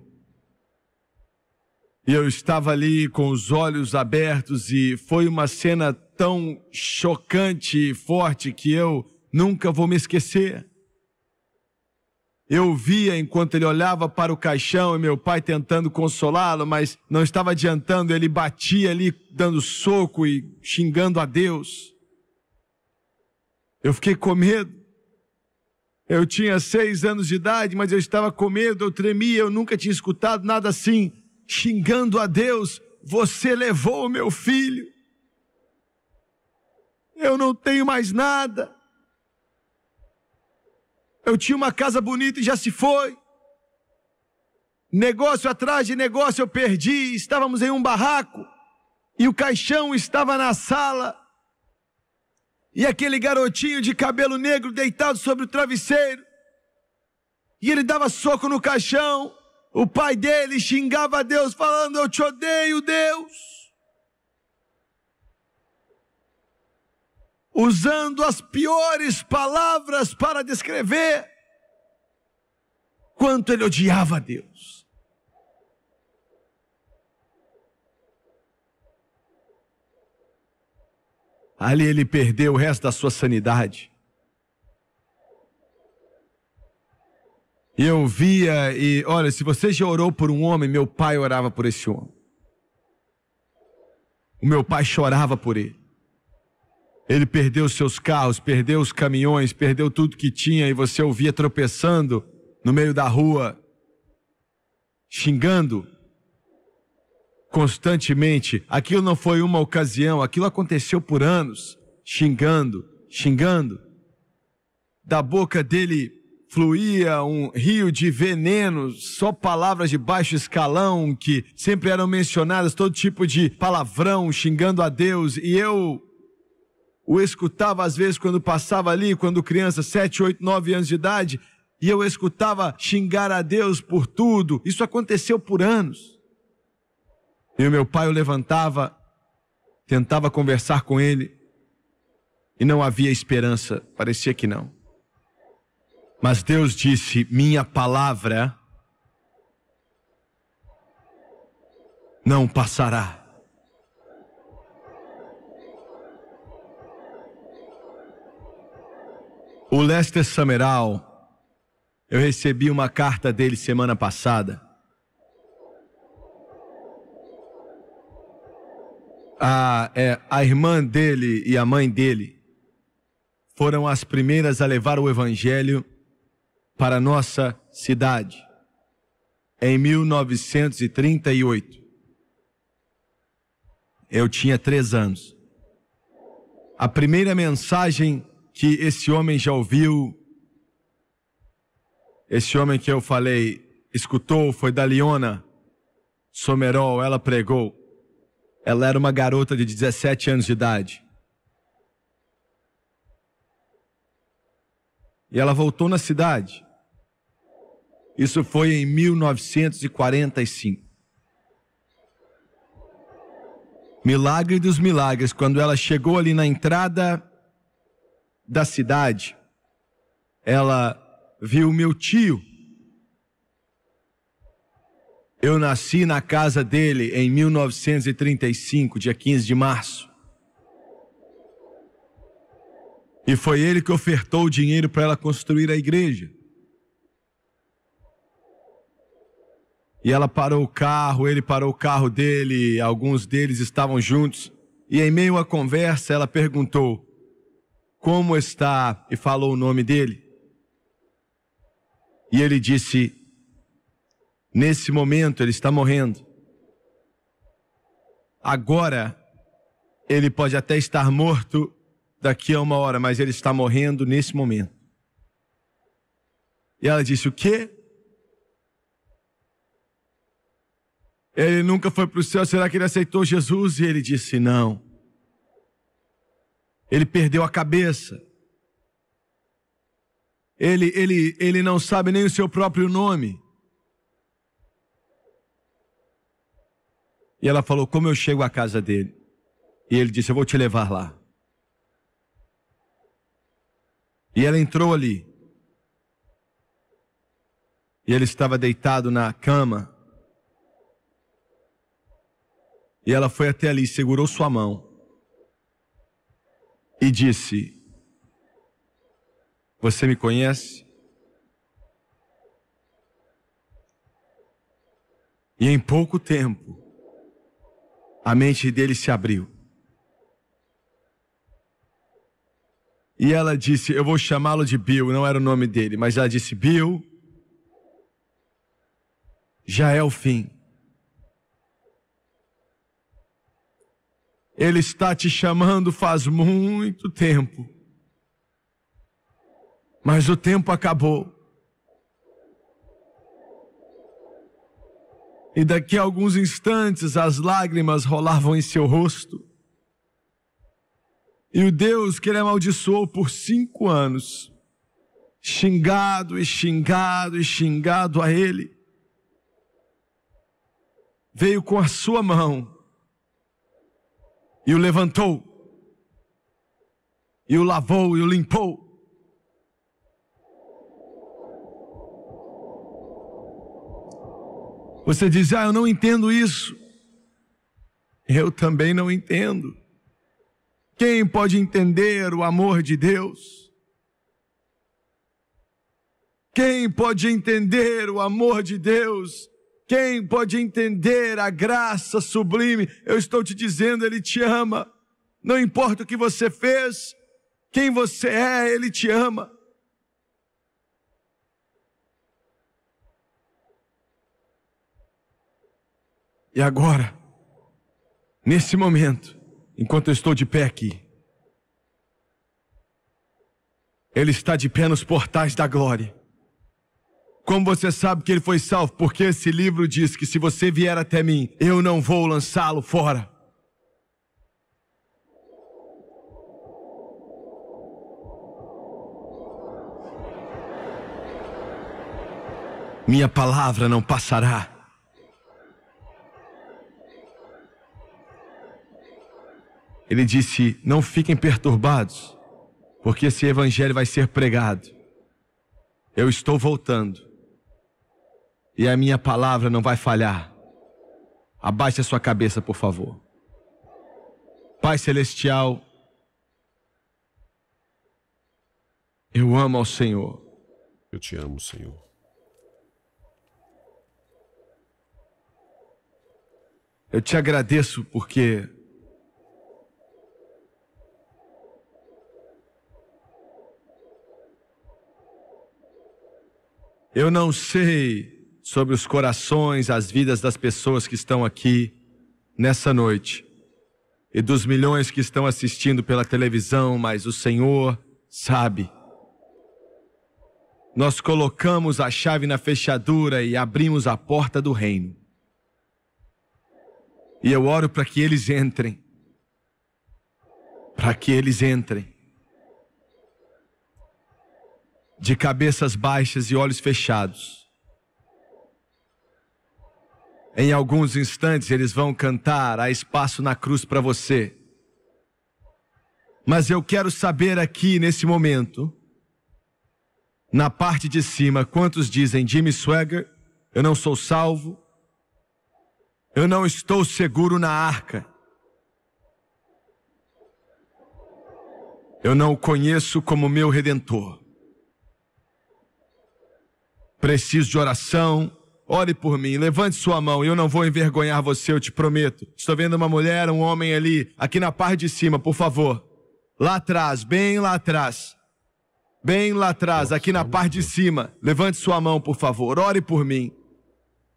E eu estava ali com os olhos abertos e foi uma cena tão chocante e forte que eu nunca vou me esquecer. Eu via enquanto ele olhava para o caixão e meu pai tentando consolá-lo, mas não estava adiantando, ele batia ali dando soco e xingando a Deus. Eu fiquei com medo. Eu tinha 6 anos de idade, mas eu estava com medo, eu tremia, eu nunca tinha escutado nada assim, xingando a Deus: você levou o meu filho. Eu não tenho mais nada. Eu tinha uma casa bonita e já se foi. Negócio atrás de negócio eu perdi. Estávamos em um barraco e o caixão estava na sala. E aquele garotinho de cabelo negro deitado sobre o travesseiro. E ele dava soco no caixão. O pai dele xingava a Deus falando: eu te odeio, Deus. Usando as piores palavras para descrever quanto ele odiava a Deus. Ali ele perdeu o resto da sua sanidade. E eu via, e olha, se você já orou por um homem, meu pai orava por esse homem. O meu pai chorava por ele. Ele perdeu seus carros, perdeu os caminhões, perdeu tudo que tinha, e você o via tropeçando no meio da rua, xingando constantemente. Aquilo não foi uma ocasião, aquilo aconteceu por anos. Xingando, xingando. Da boca dele fluía um rio de veneno, só palavras de baixo escalão que sempre eram mencionadas, todo tipo de palavrão, xingando a Deus. E eu o escutava às vezes quando passava ali, quando criança, 7, 8, 9 anos de idade, e eu escutava xingar a Deus por tudo. Isso aconteceu por anos. E o meu pai o levantava, tentava conversar com ele, e não havia esperança, parecia que não. Mas Deus disse: minha palavra não passará. O Lester Summerall, eu recebi uma carta dele semana passada. A irmã dele e a mãe dele foram as primeiras a levar o evangelho para a nossa cidade, em 1938. Eu tinha 3 anos. A primeira mensagem que esse homem já ouviu, esse homem que eu falei, escutou, foi da Leona Summerall. Ela pregou. Ela era uma garota de 17 anos de idade. E ela voltou na cidade. Isso foi em 1945. Milagre dos milagres, quando ela chegou ali na entrada da cidade, ela viu meu tio. Eu nasci na casa dele em 1935, dia 15 de março. E foi ele que ofertou o dinheiro para ela construir a igreja. E ela parou o carro, ele parou o carro dele, alguns deles estavam juntos. E em meio à conversa ela perguntou: como está? E falou o nome dele. E ele disse: nesse momento ele está morrendo. Agora ele pode até estar morto daqui a 1 hora, mas ele está morrendo nesse momento. E ela disse: o quê? Ele nunca foi para o céu, será que ele aceitou Jesus? E ele disse: não. Ele perdeu a cabeça. Ele não sabe nem o seu próprio nome. E ela falou: como eu chego à casa dele? E ele disse: eu vou te levar lá. E ela entrou ali. E ele estava deitado na cama. E ela foi até ali, segurou sua mão e disse: você me conhece? E em pouco tempo, a mente dele se abriu. E ela disse: eu vou chamá-lo de Bill, não era o nome dele, mas ela disse: Bill, já é o fim. Ele está te chamando faz muito tempo. Mas o tempo acabou. E daqui a alguns instantes as lágrimas rolavam em seu rosto. E o Deus que ele amaldiçoou por 5 anos, xingado e xingado e xingado a ele, veio com a sua mão e o levantou, e o lavou, e o limpou. Você diz: eu não entendo isso. Eu também não entendo. Quem pode entender o amor de Deus? Quem pode entender o amor de Deus? Quem pode entender a graça sublime? Eu estou te dizendo, Ele te ama. Não importa o que você fez, quem você é, Ele te ama. E agora, nesse momento, enquanto eu estou de pé aqui, Ele está de pé nos portais da glória. Como você sabe que ele foi salvo? Porque esse livro diz que se você vier até mim, eu não vou lançá-lo fora. Minha palavra não passará. Ele disse, não fiquem perturbados, porque esse evangelho vai ser pregado. Eu estou voltando. E a minha palavra não vai falhar. Abaixe a sua cabeça, por favor. Pai Celestial, eu amo ao Senhor. Eu te amo, Senhor. Eu te agradeço porque eu não sei sobre os corações, as vidas das pessoas que estão aqui nessa noite e dos milhões que estão assistindo pela televisão, mas o Senhor sabe. Nós colocamos a chave na fechadura e abrimos a porta do reino. E eu oro para que eles entrem. Para que eles entrem. De cabeças baixas e olhos fechados. Em alguns instantes eles vão cantar Há Espaço na Cruz para você. Mas eu quero saber aqui nesse momento, na parte de cima, quantos dizem Jimmy Swaggart, eu não sou salvo, eu não estou seguro na arca. Eu não o conheço como meu Redentor. Preciso de oração. Ore por mim, levante sua mão, eu não vou envergonhar você, eu te prometo. Estou vendo uma mulher, um homem ali, aqui na parte de cima, por favor. Lá atrás, bem lá atrás. Bem lá atrás, aqui na parte de cima. Levante sua mão, por favor, ore por mim.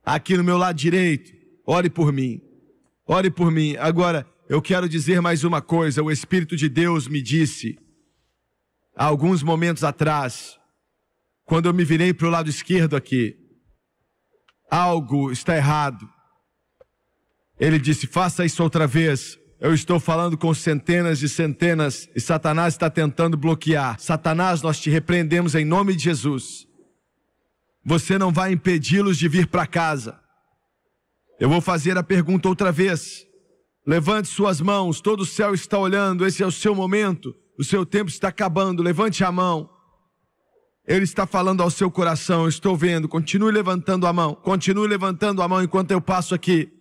Aqui no meu lado direito, ore por mim. Ore por mim. Agora, eu quero dizer mais uma coisa. O Espírito de Deus me disse, há alguns momentos atrás, quando eu me virei para o lado esquerdo aqui, algo está errado. Ele disse, faça isso outra vez. Eu estou falando com centenas e centenas e Satanás está tentando bloquear. Satanás, nós te repreendemos em nome de Jesus. Você não vai impedi-los de vir para casa. Eu vou fazer a pergunta outra vez. Levante suas mãos, todo o céu está olhando, esse é o seu momento. O seu tempo está acabando, levante a mão. Ele está falando ao seu coração, eu estou vendo, continue levantando a mão enquanto eu passo aqui.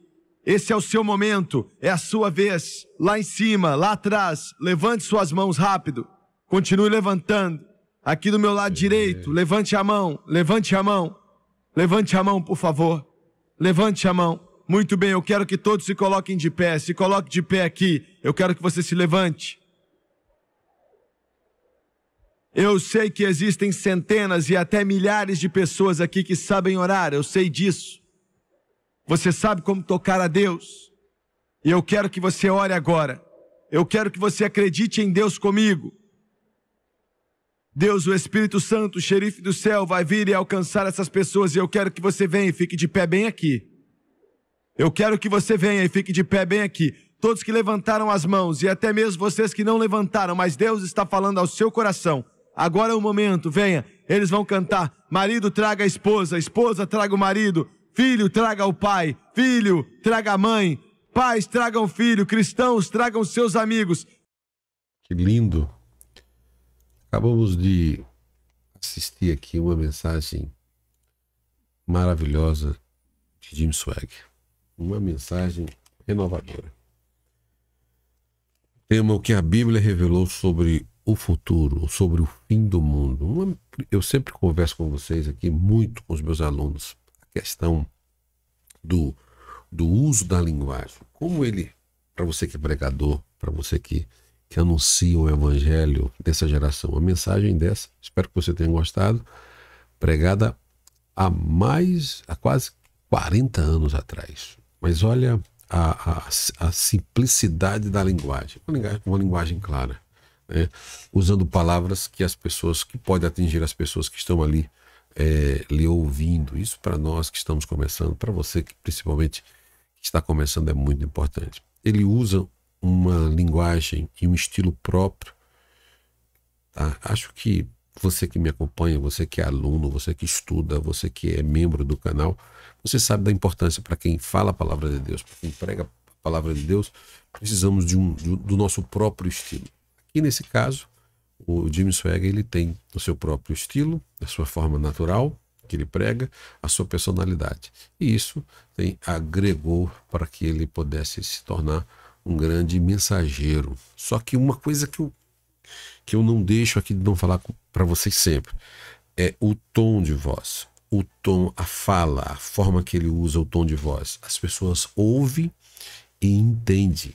Esse é o seu momento, é a sua vez, lá em cima, lá atrás, levante suas mãos rápido, continue levantando. Aqui do meu lado direito, levante a mão, por favor, levante a mão. Muito bem, eu quero que todos se coloquem de pé, se coloque de pé aqui, eu quero que você se levante. Eu sei que existem centenas e até milhares de pessoas aqui que sabem orar, eu sei disso. Você sabe como tocar a Deus. E eu quero que você ore agora. Eu quero que você acredite em Deus comigo. Deus, o Espírito Santo, o xerife do céu, vai vir e alcançar essas pessoas. E eu quero que você venha e fique de pé bem aqui. Eu quero que você venha e fique de pé bem aqui. Todos que levantaram as mãos e até mesmo vocês que não levantaram, mas Deus está falando ao seu coração. Agora é o momento, venha, eles vão cantar, marido traga a esposa traga o marido, filho traga o pai, filho traga a mãe, pais tragam o filho, cristãos tragam seus amigos. Que lindo! Acabamos de assistir aqui uma mensagem maravilhosa de Jim Swaggart, uma mensagem renovadora. Tema o que a Bíblia revelou sobre o futuro, sobre o fim do mundo. Eu sempre converso com vocês aqui, muito com os meus alunos, a questão do uso da linguagem. Como ele, para você que é pregador, para você que anuncia o evangelho dessa geração, uma mensagem dessa, espero que você tenha gostado, pregada há quase 40 anos atrás. Mas olha a simplicidade da linguagem, uma linguagem clara, né? Usando palavras que que podem atingir as pessoas que estão ali lhe ouvindo. Isso para nós que estamos começando, para você que principalmente está começando, é muito importante. Ele usa uma linguagem e um estilo próprio, tá? Acho que você que me acompanha, você que é aluno, você que estuda, você que é membro do canal, você sabe da importância para quem fala a palavra de Deus, para quem prega a palavra de Deus, precisamos do nosso próprio estilo. Aqui nesse caso, o Jim Swaggart, ele tem o seu próprio estilo, a sua forma natural, que ele prega, a sua personalidade. E isso agregou para que ele pudesse se tornar um grande mensageiro. Só que uma coisa que eu não deixo aqui de não falar para vocês sempre é o tom de voz, o tom, a fala, a forma que ele usa o tom de voz. As pessoas ouvem e entendem.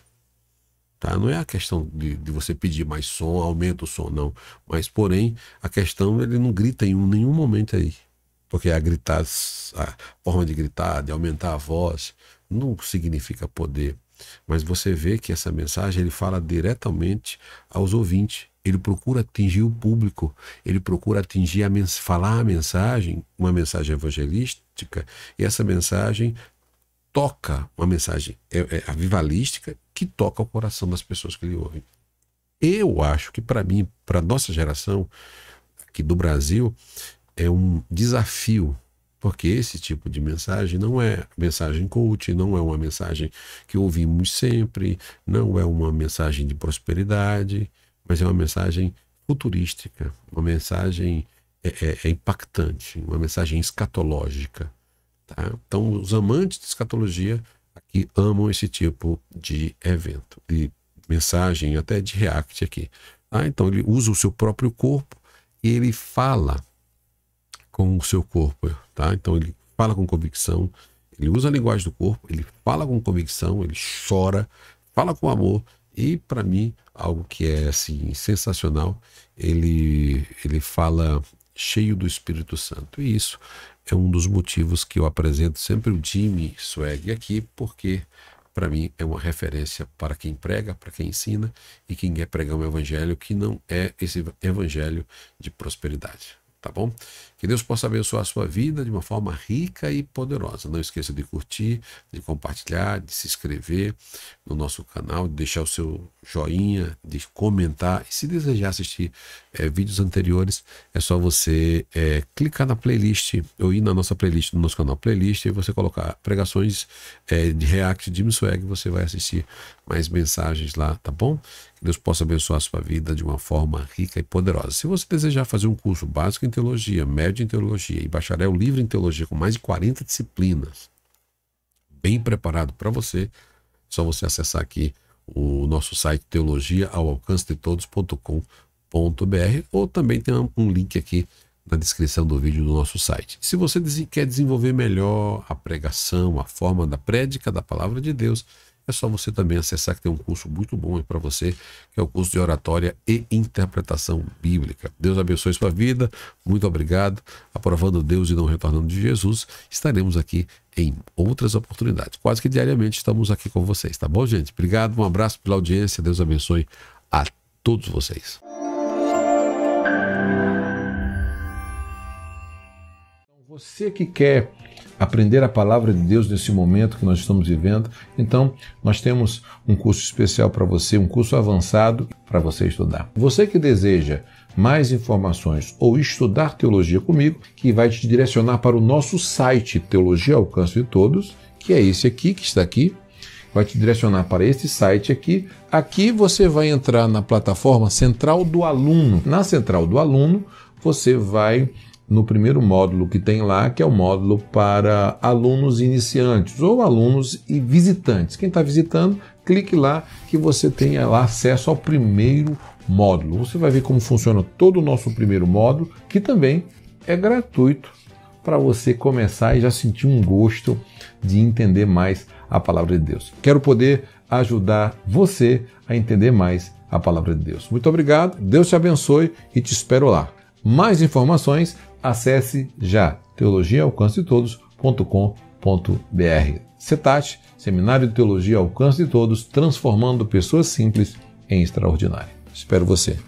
Tá? Não é a questão de você pedir mais som, aumenta o som, não. Mas, porém, a questão, ele não grita em nenhum momento aí. Porque a forma de gritar, de aumentar a voz, não significa poder. Mas você vê que essa mensagem, ele fala diretamente aos ouvintes. Ele procura atingir o público. Ele procura atingir, falar a mensagem, uma mensagem evangelística. E essa mensagem toca, uma mensagem avivalística que toca o coração das pessoas que ele ouvem. Eu acho que para mim, para a nossa geração aqui do Brasil, é um desafio, porque esse tipo de mensagem não é mensagem coach, não é uma mensagem que ouvimos sempre, não é uma mensagem de prosperidade, mas é uma mensagem futurística, uma mensagem impactante, uma mensagem escatológica. Tá? Então, os amantes de escatologia aqui amam esse tipo de evento, de mensagem, até de react aqui. Tá? Então, ele usa o seu próprio corpo e ele fala com o seu corpo. Tá? Então, ele fala com convicção, ele usa a linguagem do corpo, ele fala com convicção, ele chora, fala com amor. E, para mim, algo que é assim, sensacional, ele fala cheio do Espírito Santo. E isso é um dos motivos que eu apresento sempre o Jim Swaggart aqui, porque para mim é uma referência para quem prega, para quem ensina e quem quer pregar um evangelho que não é esse evangelho de prosperidade. Tá bom? Que Deus possa abençoar a sua vida de uma forma rica e poderosa. Não esqueça de curtir, de compartilhar, de se inscrever no nosso canal, de deixar o seu joinha, de comentar. E se desejar assistir vídeos anteriores, é só você clicar na playlist, ou ir na nossa playlist, no nosso canal playlist, e você colocar pregações de React de Jim Swaggart, você vai assistir mais mensagens lá, tá bom? Que Deus possa abençoar a sua vida de uma forma rica e poderosa. Se você desejar fazer um curso básico em teologia, médio em teologia e bacharel livre em teologia com mais de 40 disciplinas, bem preparado para você, é só você acessar aqui o nosso site teologiaaoalcancedetodos.com.br, ou também tem um link aqui na descrição do vídeo do nosso site. Se você quer desenvolver melhor a pregação, a forma da prédica da palavra de Deus, é só você também acessar, que tem um curso muito bom para você, que é o curso de oratória e interpretação bíblica. Deus abençoe sua vida, muito obrigado. Aprovando Deus e não retornando de Jesus, estaremos aqui em outras oportunidades. Quase que diariamente estamos aqui com vocês, tá bom, gente? Obrigado, um abraço pela audiência, Deus abençoe a todos vocês. Você que quer aprender a palavra de Deus nesse momento que nós estamos vivendo, então nós temos um curso especial para você, um curso avançado para você estudar. Você que deseja mais informações ou estudar teologia comigo, que vai te direcionar para o nosso site Teologia ao Alcance de Todos, que é esse aqui, que está aqui, vai te direcionar para esse site aqui. Aqui você vai entrar na plataforma Central do Aluno. Na Central do Aluno, você vai no primeiro módulo que tem lá, que é o módulo para alunos iniciantes ou alunos e visitantes. Quem está visitando, clique lá que você tenha lá acesso ao primeiro módulo. Você vai ver como funciona todo o nosso primeiro módulo, que também é gratuito para você começar e já sentir um gosto de entender mais a palavra de Deus. Quero poder ajudar você a entender mais a palavra de Deus. Muito obrigado, Deus te abençoe e te espero lá. Mais informações, acesse já teologiaalcancedetodos.com.br. CETAT, Seminário de Teologia ao Alcance de Todos, transformando pessoas simples em extraordinárias. Espero você.